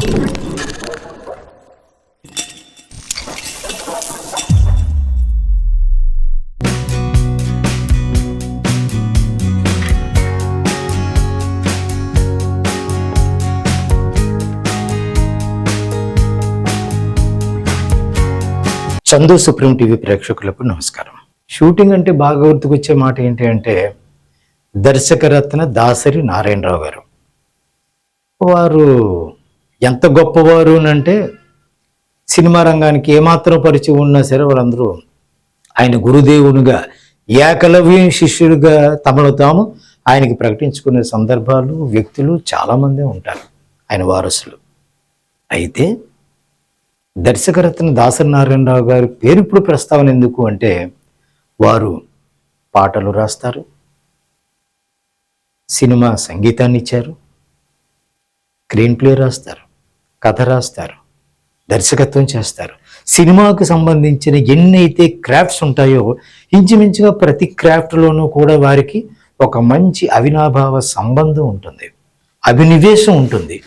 Chandu supreme TV ప్రేక్షకులకు నమస్కారం. Shooting అంటే బాగా గుర్తుకొచ్చే మాట ఏంటి అంటే దర్శకరత్న దాసరి నారాయణరావు గారు. వారు ఎంత గొప్పవారు అంటే సినిమా రంగానికి ఏమాత్రం పరిచయం ఉన్నా సరే వాళ్ళందరూ ఆయన గురుదేవునిగా ఏకలవ్య శిష్యుడిగా తమను తాము ఆయనకి ప్రకటించుకునే సందర్భాలు వ్యక్తులు చాలామంది ఉంటారు ఆయన వారసులు. అయితే దర్శకరత్న దాసరి నారాయణరావు గారి పేరు ఇప్పుడు ప్రస్తావన ఎందుకు అంటే వారు పాటలు రాస్తారు, సినిమా సంగీతాన్ని ఇచ్చారు, స్క్రీన్ ప్లే రాస్తారు, కథ రాస్తారు, దర్శకత్వం చేస్తారు. సినిమాకు సంబంధించిన ఎన్నైతే క్రాఫ్ట్స్ ఉంటాయో ఇంచుమించుగా ప్రతి క్రాఫ్ట్లోనూ కూడా వారికి ఒక మంచి అవినాభావ సంబంధం ఉంటుంది, అభినివేశం ఉంటుంది.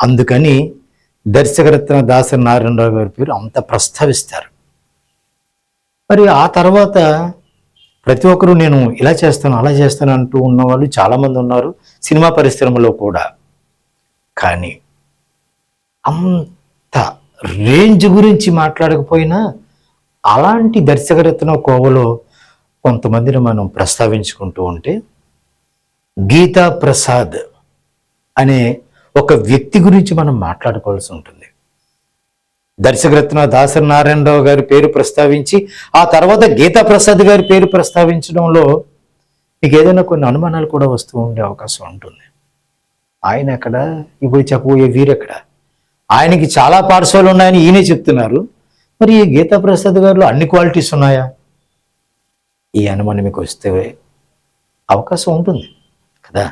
అందుకని దర్శకరత్న దాసరి నారాయణరావు గారి పేరు అంత ప్రస్తావిస్తారు. మరి ఆ తర్వాత ప్రతి ఒక్కరూ నేను ఇలా చేస్తాను అలా చేస్తాను అంటూ ఉన్నవాళ్ళు చాలామంది ఉన్నారు సినిమా పరిశ్రమలో కూడా. కానీ అంత రేంజ్ గురించి మాట్లాడకపోయినా అలాంటి దర్శకరత్న కోవలో కొంతమందిని మనం ప్రస్తావించుకుంటూ ఉంటే గీతా ప్రసాద్ అనే ఒక వ్యక్తి గురించి మనం మాట్లాడుకోవాల్సి ఉంటుంది. దర్శకరత్న దాసరి నారాయణరావు గారి పేరు ప్రస్తావించి ఆ తర్వాత గీతా ప్రసాద్ గారి పేరు ప్రస్తావించడంలో మీకు ఏదైనా కొన్ని అనుమానాలు కూడా వస్తూ ఉండే అవకాశం ఉంటుంది. ఆయన ఎక్కడ, ఇప్పుడు చెప్పబోయే వీరెక్కడ? ఆయనకి చాలా పార్శ్వాలు ఉన్నాయని ఈయనే చెప్తున్నారు. మరి ఈ గీతా ప్రసాద్ గారిలో అన్ని క్వాలిటీస్ ఉన్నాయా? ఈ అనుమానం మీకు వస్తే అవకాశం ఉంటుంది కదా.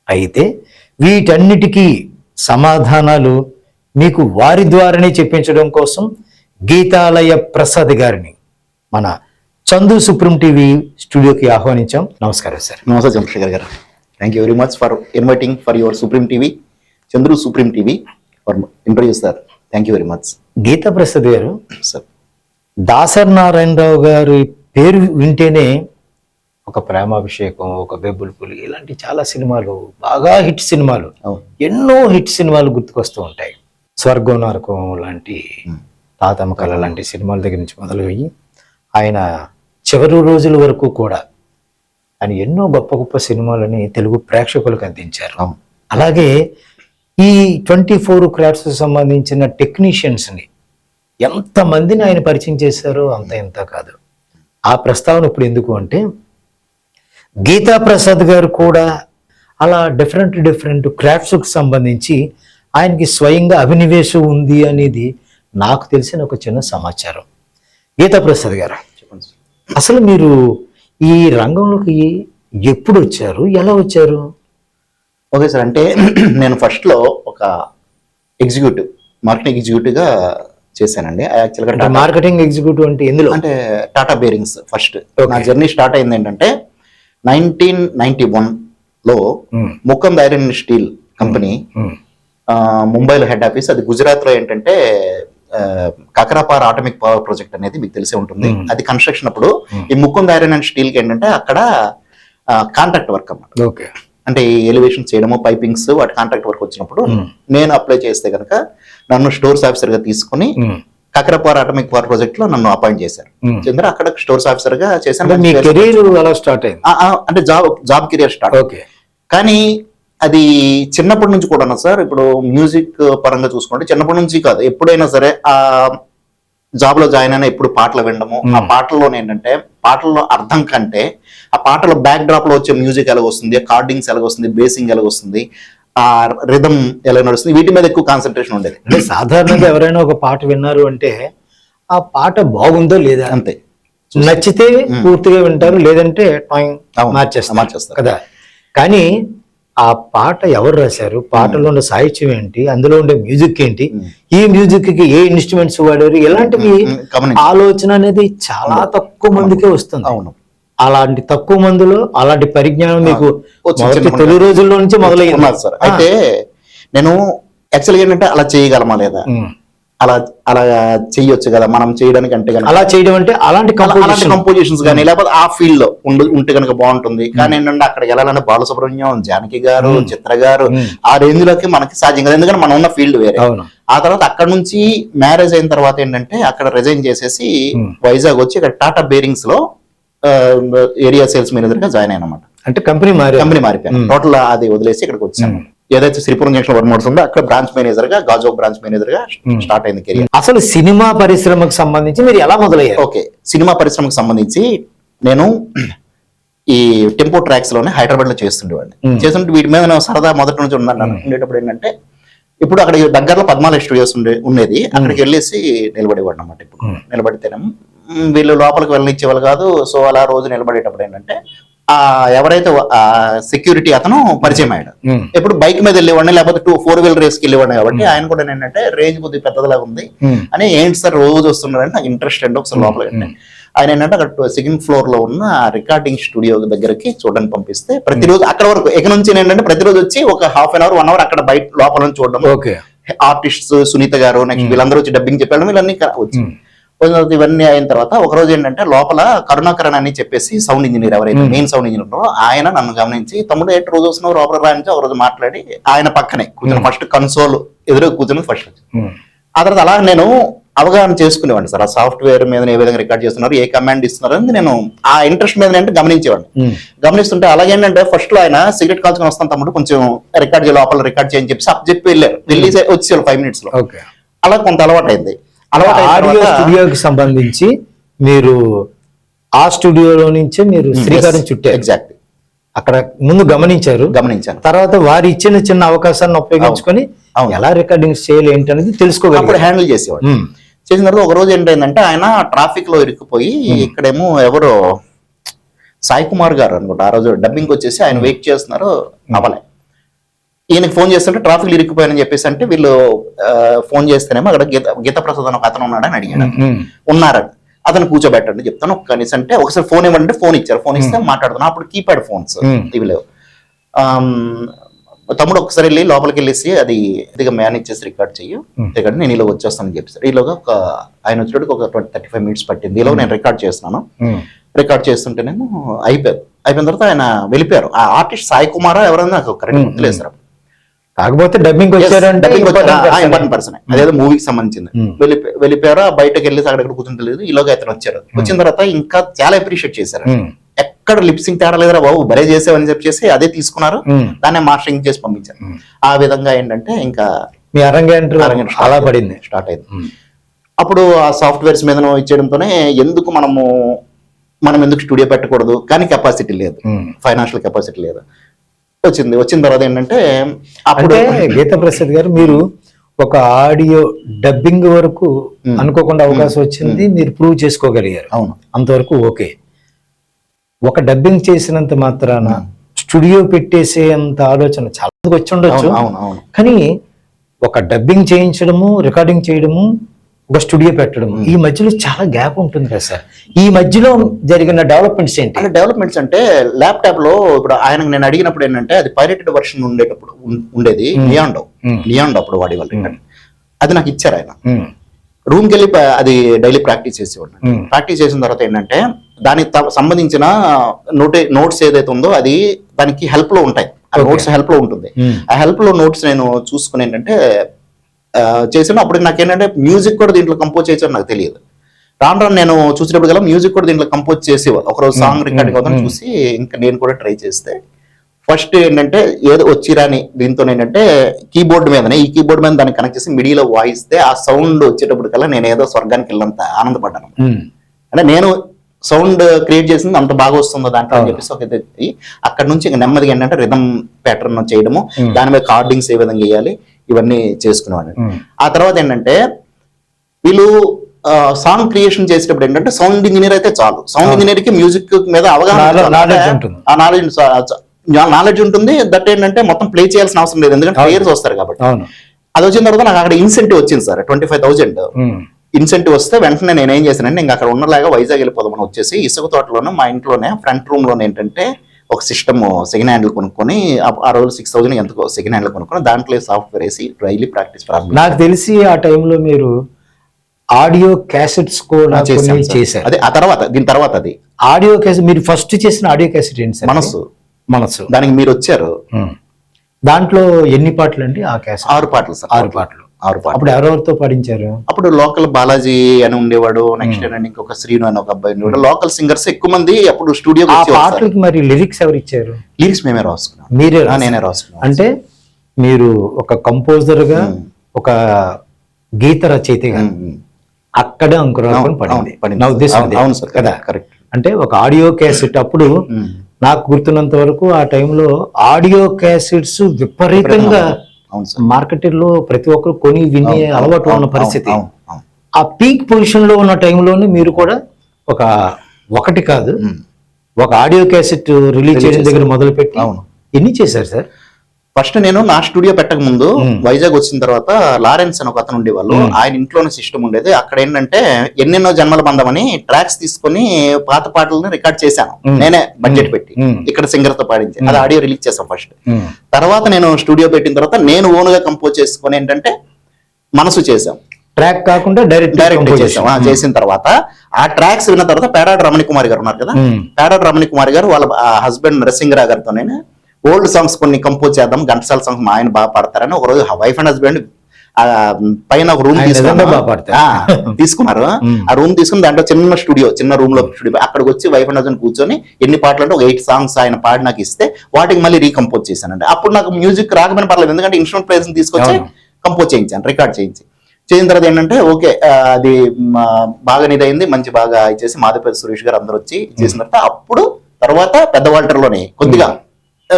అయితే వీటన్నిటికీ సమాధానాలు మీకు వారి ద్వారానే చెప్పించడం కోసం గీతాలయ ప్రసాద్ గారిని మన చందు సుప్రీం టీవీ స్టూడియోకి ఆహ్వానించాం. నమస్కారం సార్. నమస్తే చంద్రశేఖర్ గారు. Thank you very much for inviting for your Supreme TV, Chandru Supreme TV for interview sir. Thank you very much. Gita Prasad గారు, సార్ దాసరి నారాయణరావు గారి పేరు వింటేనే ఒక ప్రేమాభిషేకం, ఒక బెబ్బుల్, ఇలాంటి చాలా సినిమాలు, బాగా హిట్ సినిమాలు, ఎన్నో హిట్ సినిమాలు గుర్తుకొస్తూ ఉంటాయి. స్వర్గం నరకం లాంటి, తాతమ్మ కళ లాంటి సినిమాల దగ్గర నుంచి మొదలయ్యి ఆయన చివరి రోజుల వరకు కూడా ఆయన ఎన్నో గొప్ప గొప్ప సినిమాలని తెలుగు ప్రేక్షకులకు అందించారు. అలాగే ఈ 24 క్రాఫ్ట్స్ సంబంధించిన టెక్నీషియన్స్ని ఎంతమందిని ఆయన పరిచయం చేశారో అంత ఇంత కాదు. ఆ ప్రస్తావన ఇప్పుడు ఎందుకు అంటే గీతా ప్రసాద్ గారు కూడా అలా డిఫరెంట్ క్రాఫ్ట్స్కి సంబంధించి ఆయనకి స్వయంగా అభినివేశం ఉంది అనేది నాకు తెలిసిన ఒక చిన్న సమాచారం. గీతా ప్రసాద్ గారు, అసలు మీరు ఈ రంగంలోకి ఎప్పుడు వచ్చారు, ఎలా వచ్చారు? ఓకే సార్, అంటే నేను ఫస్ట్లో ఒక మార్కెటింగ్ ఎగ్జిక్యూటివ్గా చేశానండి. యాక్చువల్గా మార్కెటింగ్ ఎగ్జిక్యూటివ్ అంటే ఎందులో? అంటే టాటా బేరింగ్స్. ఫస్ట్ నా జర్నీ స్టార్ట్ అయింది ఏంటంటే 1991లో Mukund iron and steel company ముంబైలో హెడ్ ఆఫీస్, అది గుజరాత్లో ఏంటంటే కకరాపార్ ఆటమిక్ పవర్ ప్రాజెక్ట్ అనేది మీకు తెలిసే ఉంటుంది. అది కన్స్ట్రక్షన్ అప్పుడు ఈ ముకుంద్ ఐరన్ అండ్ స్టీల్ కి ఏంటంటే అక్కడ కాంట్రాక్ట్ వర్క్ అన్నమాట. అంటే ఎలివేషన్ చేయడము, పైపింగ్స్, వాటి కాంట్రాక్ట్ వర్క్ వచ్చినప్పుడు నేను అప్లై చేస్తే కనుక నన్ను స్టోర్స్ ఆఫీసర్ గా తీసుకుని కకరాపార్ ఆటమిక్ పవర్ ప్రాజెక్ట్ లో నన్ను అపాయింట్ చేశారు. చంద్ర అక్కడ స్టోర్స్ ఆఫీసర్ గా చేశాను. అంటే జాబ్ కెరియర్ స్టార్ట్. కానీ అది చిన్నప్పటి నుంచి కూడా సార్, ఇప్పుడు మ్యూజిక్ పరంగా చూసుకుంటే చిన్నప్పటి నుంచి కాదు, ఎప్పుడైనా సరే ఆ జాబ్ లో జాయిన్ అయినా ఎప్పుడు పాటలు వినడము, ఆ పాటల్లో ఏంటంటే పాటల్లో అర్థం కంటే ఆ పాటలో బ్యాక్ డ్రాప్ లో వచ్చే మ్యూజిక్ ఎలాగొస్తుంది, కార్డింగ్స్ ఎలాగొస్తుంది, బేసింగ్ ఎలాగొస్తుంది, ఆ రిథమ్ ఎలా నడుస్తుంది, వీటి మీద ఎక్కువ కాన్సన్ట్రేషన్ ఉండేది. అంటే సాధారణంగా ఎవరైనా ఒక పాట విన్నారు అంటే ఆ పాట బాగుందో లేదా అంతే, నచ్చితే పూర్తిగా వింటారు, లేదంటే మార్చేస్తారు కదా. కానీ ఆ పాట ఎవరు రాశారు, పాటలో ఉన్న సాహిత్యం ఏంటి, అందులో ఉండే మ్యూజిక్ ఏంటి, ఈ మ్యూజిక్ కి ఏ ఇన్స్ట్రుమెంట్స్ వాడారు, ఇలాంటివి ఆలోచన అనేది చాలా తక్కువ మందికే వస్తుంది. అవును, అలాంటి తక్కువ మందిలో అలాంటి పరిజ్ఞానం మీకు తొలి రోజుల్లో నుంచి మొదలయ్యింది సార్. అయితే నేను యాక్చువల్గా ఏంటంటే అలా చేయగలమా లేదా, అలా అలా చెయ్యొచ్చు కదా మనం చేయడానికి అంటే కనుక అలా చేయడం అంటే అలాంటి అలాంటి కంపోజిషన్స్ కానీ లేకపోతే ఆ ఫీల్డ్ లో ఉంటే కనుక బాగుంటుంది. కానీ ఏంటంటే అక్కడికి వెళ్ళాలంటే బాలసుబ్రహ్మణ్యం, జానకి గారు, చిత్ర గారు ఆ రేంజ్ లోకి మనకి సాధ్యం కదా, ఎందుకంటే మనం ఉన్న ఫీల్డ్ వేరే. ఆ తర్వాత అక్కడ నుంచి మ్యారేజ్ అయిన తర్వాత ఏంటంటే అక్కడ రిజైన్ చేసేసి వైజాగ్ వచ్చి ఇక్కడ టాటా బేరింగ్స్ లో ఏరియా సేల్స్ మేనేజర్ గా జాయిన్ అయ్యానమాట. అంటే కంపెనీ మారిపోయాను టోటల్, అది వదిలేసి ఇక్కడికి వచ్చాను. ఏదైతే శ్రీపురం జంక్షన్ 1 ఉందో అక్కడ బ్రాంచ్ మేనేజర్ గా, గాజువాక బ్రాంచ్ మేనేజర్ గా స్టార్ట్ అయింది కెరియర్. అసలు సినిమా పరిశ్రమకు సంబంధించి మీరు ఎలా మొదలయ్యారు? ఓకే, సినిమా పరిశ్రమకు సంబంధించి నేను ఈ టెంపో ట్రాక్స్ లోనే హైదరాబాద్ లో చేస్తుంటే వీటి మీద నేను సరదా మొదటి నుంచి ఉండేటప్పుడు ఏంటంటే ఇప్పుడు అక్కడ దగ్గరలో పద్మాలయ స్టూడియోస్ ఉండేది, అక్కడికి వెళ్ళేసి నిలబడేవాడు అనమాట. ఇప్పుడు నిలబడితేనేమో వీళ్ళు లోపలికి వెళ్ళనిచ్చేవాళ్ళు కాదు. సో అలా రోజు నిలబడేటప్పుడు ఏంటంటే ఎవరైతే సెక్యూరిటీ అతను పరిచయం అయ్యాడు. ఎప్పుడు బైక్ మీద వెళ్ళేవాడిని లేకపోతే 4 వీలర్ రేస్కి వెళ్ళేవాడిని కాబట్టి ఆయన కూడా ఏంటంటే రేంజ్ కొద్దిగా పెద్దదిలాగా ఉంది అని, ఏంటి సార్ రోజు వస్తున్నారంటే నాకు ఇంట్రెస్ట్ అండి ఒకసారి లోపలికి అంటే ఆయన ఏంటంటే అక్కడ 2nd ఫ్లోర్ లో ఉన్న రికార్డింగ్ స్టూడియో దగ్గరికి చూడడానికి పంపిస్తే ప్రతిరోజు అక్కడ వరకు ఇక నుంచి ఏంటంటే ప్రతిరోజు వచ్చి ఒక ½ అవర్ 1 అవర్ అక్కడ బయట లోపల నుంచి చూడడం. ఆర్టిస్ట్ సునీత గారు నెక్స్ట్ వీళ్ళందరూ వచ్చి డబ్బింగ్ చెప్పడం వీళ్ళన్నీ వచ్చి ఇవన్నీ అయిన తర్వాత ఒక రోజు ఏంటంటే లోపల కరుణాకరణ్ అని చెప్పేసి సౌండ్ ఇంజనీర్ ఎవరైతే మెయిన్ సౌండ్ ఇంజనీర్ ఆయన నన్ను గమనించి తమ్ముడు ఏంటి రోజు వస్తున్నావు లోపల రాయించి ఒక రోజు మాట్లాడి ఆయన పక్కనే కూర్చొని ఫస్ట్ కన్సోల్ ఎదురు కూర్చొని ఫస్ట్ ఆ తర్వాత అలా నేను అవగాహన చేసుకునేవాడిని సార్. ఆ సాఫ్ట్వేర్ మీద ఏ విధంగా రికార్డ్ చేస్తున్నారు, ఏ కమాండ్ ఇస్తున్నారు అని నేను ఆ ఇంట్రెస్ట్ మీద అంటే గమనించేవాడిని. గమనిస్తుంటే అలాగేంటంటే ఫస్ట్ లో ఆయన సిగరెట్ కాల్చుకొని వస్తాను తమ్ముడు కొంచెం రికార్డ్ చేయాలి లోపల రికార్డ్ చేయని చెప్పి చెప్పి వెళ్ళారు. వెళ్ళి వచ్చేవాళ్ళు 5 minutes లో. అలా కొంత అలవాటు అయింది. ఆడియో స్టూడియోకి సంబంధించి మీరు ఆ స్టూడియోలో నుంచే మీరు శ్రీకారం చుట్టారు. ఎగ్జాక్ట్ అక్కడ ముందు గమనించాను. తర్వాత వారి ఇచ్చిన చిన్న అవకాశాన్ని ఉపయోగించుకొని ఎలా రికార్డింగ్ చేయాలి ఏంటి అనేది తెలుసుకోగలిగారు, హ్యాండిల్ చేసేవాడు. చేసిన తర్వాత ఒక రోజు ఏంటంటే ఆయన ట్రాఫిక్ లో ఇరుక్కుపోయి ఇక్కడేమో ఎవరో సాయి కుమార్ గారు అనుకుంటా ఆ రోజు డబ్బింగ్ వచ్చేసి ఆయన వెయిట్ చేస్తున్నారు అవలే. ఈయనకి ఫోన్ చేస్తుంటే ట్రాఫిక్ ఇరుక్కుపోయానని చెప్పేసి అంటే వీళ్ళు ఫోన్ చేస్తేనేమో అక్కడ గీత ప్రసాద్ అని ఒక అతను ఉన్నాడని అడిగాడు. ఉన్నారని అతను కూర్చోబెట్టండి చెప్తాను కనీసం అంటే ఒకసారి ఫోన్ ఇవ్వండి ఫోన్ ఇచ్చారు. ఫోన్ ఇస్తే మాట్లాడుతున్నాను. అప్పుడు కీప్యాడ్ ఫోన్స్ ఇవి లేవు. తమ్ముడు ఒకసారి వెళ్ళి లోపలికి వెళ్ళేసి అది ఇదిగా మేనేజ్ చేసి రికార్డ్ చెయ్యి రికార్డ్ నేను ఇలా వచ్చేస్తానని చెప్పేసి ఈలోగా ఆయన వచ్చేటికి ఒక 35 minutes పట్టింది. ఈలోగా నేను రికార్డ్ చేస్తున్నాను. రికార్డ్ చేస్తుంటేనేమో అయిపోయిన తర్వాత ఆయన వెళ్ళిపోయారు. ఆ ఆర్టిస్ట్ సాయి కుమార్ ఎవరైనా నాకు కరెక్ట్ గుర్తులేదు సార్. కాకపోతే డబ్బింగ్ ఇంపార్టెంట్ పర్సన్ అదేదో మూవీకి సంబంధించింది. వెళ్ళిపోయారు. బయటకు వెళ్ళేసి అక్కడ కూర్చుంటలేదు. ఈలోగా అతను వచ్చారు. వచ్చిన తర్వాత ఇంకా చాలా అప్రిషియేట్ చేశారు. ఎక్కడ లిప్సింగ్ తేడా లేదురా బాబు భలే చేసావని చెప్పేసి అదే తీసుకున్నారు. దాన్ని మాస్టరింగ్ చేసి పంపించారు. ఆ విధంగా ఏంటంటే ఇంకా మీ అరంగేట్రం అలా పడింది, స్టార్ట్ అయింది. అప్పుడు ఆ సాఫ్ట్వేర్స్ మీద ఇచ్చేయడంతోనే ఎందుకు మనం ఎందుకు స్టూడియో పెట్టకూడదు, కానీ కెపాసిటీ లేదు, ఫైనాన్షియల్ కెపాసిటీ లేదు. వచ్చిన తర్వాత ఏంటంటే అప్పుడే గీతా ప్రసాద్ గారు మీరు ఒక ఆడియో డబ్బింగ్ వరకు అనుకోకుండా అవకాశం వచ్చింది, మీరు ప్రూవ్ చేసుకోగలిగారు. అవును, అంతవరకు ఓకే. ఒక డబ్బింగ్ చేసినంత మాత్రాన స్టూడియో పెట్టేసేంత ఆలోచన చాలా వచ్చి ఉండొచ్చు. కానీ ఒక డబ్బింగ్ చేయించడము, రికార్డింగ్ చేయడము, ఒక స్టూడియో పెట్టడం, ఈ మధ్యలో చాలా గ్యాప్ ఉంటుంది కదా సార్. ఈ మధ్యలో జరిగిన డెవలప్మెంట్స్ ఏంటి? డెవలప్మెంట్స్ అంటే ల్యాప్టాప్ లో ఇప్పుడు ఆయనకు నేను అడిగినప్పుడు ఏంటంటే అది పైరేటెడ్ వర్షన్ ఉండేది లియాండో అప్పుడు వాడేవాళ్ళు. అది నాకు ఇచ్చారు ఆయన. రూమ్కి వెళ్ళి అది డైలీ ప్రాక్టీస్ చేసేవాడు. ప్రాక్టీస్ చేసిన తర్వాత ఏంటంటే దానికి సంబంధించిన నోట్స్ ఏదైతే ఉందో అది దానికి హెల్ప్ లో ఉంటాయి. ఆ నోట్స్ హెల్ప్ లో ఉంటుంది. ఆ హెల్ప్ లో నోట్స్ నేను చూసుకుని ఏంటంటే చేసాను. అప్పుడు నాకేంటంటే మ్యూజిక్ కూడా దీంట్లో కంపోజ్ చేసాను నాకు తెలియదు. రాను నేను చూసినప్పుడు గల మ్యూజిక్ కూడా దీంట్లో కంపోజ్ చేసేవాళ్ళు. ఒకరోజు సాంగ్ రికార్డింగ్ అవుతాను చూసి ఇంకా నేను కూడా ట్రై చేస్తే ఫస్ట్ ఏంటంటే ఏదో వచ్చిరాని దీంతో ఏంటంటే కీబోర్డ్ మీదనే ఈ కీబోర్డ్ మీద దాన్ని కనెక్ట్ చేసి మిడిలో వాయిస్తే ఆ సౌండ్ వచ్చేటప్పుడు కల్లా నేను ఏదో స్వర్గానికి వెళ్ళినంత ఆనందపడ్డాను. అంటే నేను సౌండ్ క్రియేట్ చేసింది అంత బాగా వస్తుందో దాంట్లో అని చెప్పేసి ఒక అక్కడ నుంచి ఇంకా నెమ్మదిగా ఏంటంటే రిథమ్ ప్యాటర్న్ చేయడము, దాని మీద కార్డింగ్స్ ఏ విధంగా వేయాలి ఇవన్నీ చేసుకునేవాడిని. ఆ తర్వాత ఏంటంటే వీళ్ళు సాంగ్ క్రియేషన్ చేసేటప్పుడు ఏంటంటే సౌండ్ ఇంజనీర్ అయితే చాలు, సౌండ్ ఇంజనీర్ కి మ్యూజిక్ మీద అవగాహన నాలెడ్జ్ ఉంటుంది. దట్ ఏంటంటే మొత్తం ప్లే చేయాల్సిన అవసరం లేదు, ఎందుకంటే ప్లేయర్స్ వస్తారు కాబట్టి. అది వచ్చిన తర్వాత నాకు అక్కడ ఇన్సెంటివ్ వచ్చింది సార్, 25,000 ఇన్సెంటివ్ వస్తే వెంటనే నేనేం చేశానంటే ఇంకా అక్కడ ఉన్నలాగా వైజాగ్ వెళ్ళిపోదామని వచ్చేసి ఇసుక తోటలోనే మా ఇంట్లోనే ఫ్రంట్ రూమ్ లోనే ఏంటంటే ఒక సిస్టమ్ సెకండ్ హ్యాండ్ కొనుక్కొని ఆ రోజు 6,000 ఎంతకో సెకండ్ హ్యాండ్ కొనుక్కొని దాంట్లో సాఫ్ట్వేర్ వేసి డైలీ ప్రాక్టీస్ ప్రారంభించాను. నాకు తెలిసి ఆ టైంలో మీరు ఆడియో క్యాసెట్స్ కూడా కొన్ని చేశారు. అదే ఆ తర్వాత దీని తర్వాత అది ఆడియో క్యాసెట్ మీరు ఫస్ట్ చేసిన ఆడియో క్యాసెట్ ఏంటి సార్? మనసు. దానికి మీరు వచ్చారు. దాంట్లో ఎన్ని పాటలు అండి ఆ క్యాసెట్? 6 పాటలు సార్. 6 పాటలు. అప్పుడు ఎవరెవరితో పాడించారు? అప్పుడు లోకల్ బాలాజీ అని ఉండేవాడు, నెక్స్ట్ ఇంకొక శ్రీను అని ఒక అబ్బాయి ఉండేవాడు. లోకల్ సింగర్స్ ఎక్కువ మంది అప్పుడు స్టూడియో. ఆ పాటలకి మరి లిరిక్స్ ఎవరు ఇచ్చారు? లిరిక్స్ మేమే రాసుకున్నాం. నేనే రాసుకున్నాను. అంటే మీరు ఒక కంపోజర్ గా, ఒక గీత రచయితగా అక్కడే అంకురార్పణ పడింది నా ఉద్దేశం. అవును సార్, కదా, కరెక్ట్. అంటే ఒక ఆడియో క్యాసెట్ అప్పుడు నాకు గుర్తున్నంత వరకు ఆ టైంలో ఆడియో క్యాసెట్స్ విపరీతంగా మార్కెట్ లో ప్రతి ఒక్కరు కొని వినే అలవాటు ఉన్న పరిస్థితి. ఆ పీక్ పొజిషన్ లో ఉన్న టైంలోనే మీరు కూడా ఒకటి కాదు ఒక ఆడియో క్యాసెట్ రిలీజ్ చేయడం దగ్గర మొదలు పెట్టి ఎన్ని చేశారు సార్? ఫస్ట్ నేను నా స్టూడియో పెట్టక ముందు వైజాగ్ వచ్చిన తర్వాత లారెన్స్ అని ఒక అతను ఉండేవాళ్ళు. ఆయన ఇంట్లోనే సిస్టమ్ ఉండేది. అక్కడ ఏంటంటే ఎన్నెన్నో జన్మల బంధం అని ట్రాక్స్ తీసుకొని పాత పాటలను రికార్డ్ చేశాను నేనే బడ్జెట్ పెట్టి, ఇక్కడ సింగర్ తో పాడించి. అది ఆడియో రిలీజ్ చేశాను ఫస్ట్. తర్వాత నేను స్టూడియో పెట్టిన తర్వాత నేను ఓన్ గా కంపోజ్ చేసుకుని ఏంటంటే మనసు చేశాం. ట్రాక్ కాకుండా డైరెక్ట్ చేసాం. చేసిన తర్వాత ఆ ట్రాక్స్ విన్న తర్వాత పేడాడ రమణి కుమార్ గారు ఉన్నారు కదా, పేడాడ రమణి కుమార్ గారు వాళ్ళ హస్బెండ్ నరసింగరావు గారితో నేను ఓల్డ్ సాంగ్స్ కొన్ని కంపోజ్ చేద్దాం, ఘంటసాల సాంగ్స్ మా ఆయన బాగా పాడతారని ఒకరోజు వైఫ్ అండ్ హస్బెండ్ పైన ఒక రూమ్ తీసుకున్నారు. ఆ రూమ్ తీసుకుని దాంట్లో చిన్న రూమ్ లో స్టూడియో అక్కడికి వచ్చి వైఫ్ అండ్ హస్బెండ్ కూర్చొని ఎన్ని పాటలు అంటే ఒక 8 సాంగ్స్ ఆయన పాడి నాకు ఇస్తే వాటికి మళ్ళీ రీకంపోజ్ చేశానండి. అప్పుడు నాకు మ్యూజిక్ రాకపోయినా పర్లేదు, ఎందుకంటే ఇన్స్ట్రుమెంట్ ప్లేస్ తీసుకొచ్చి కంపోజ్ చేయించాను, రికార్డ్ చేసిన తర్వాత ఏంటంటే ఓకే అది బాగా నిదైంది, మంచి బాగా ఇచ్చేసి మాధవపల్లి సురేష్ గారు అందరూ వచ్చి చేసిన తర్వాత పెద్ద వాల్టర్లోనే కొద్దిగా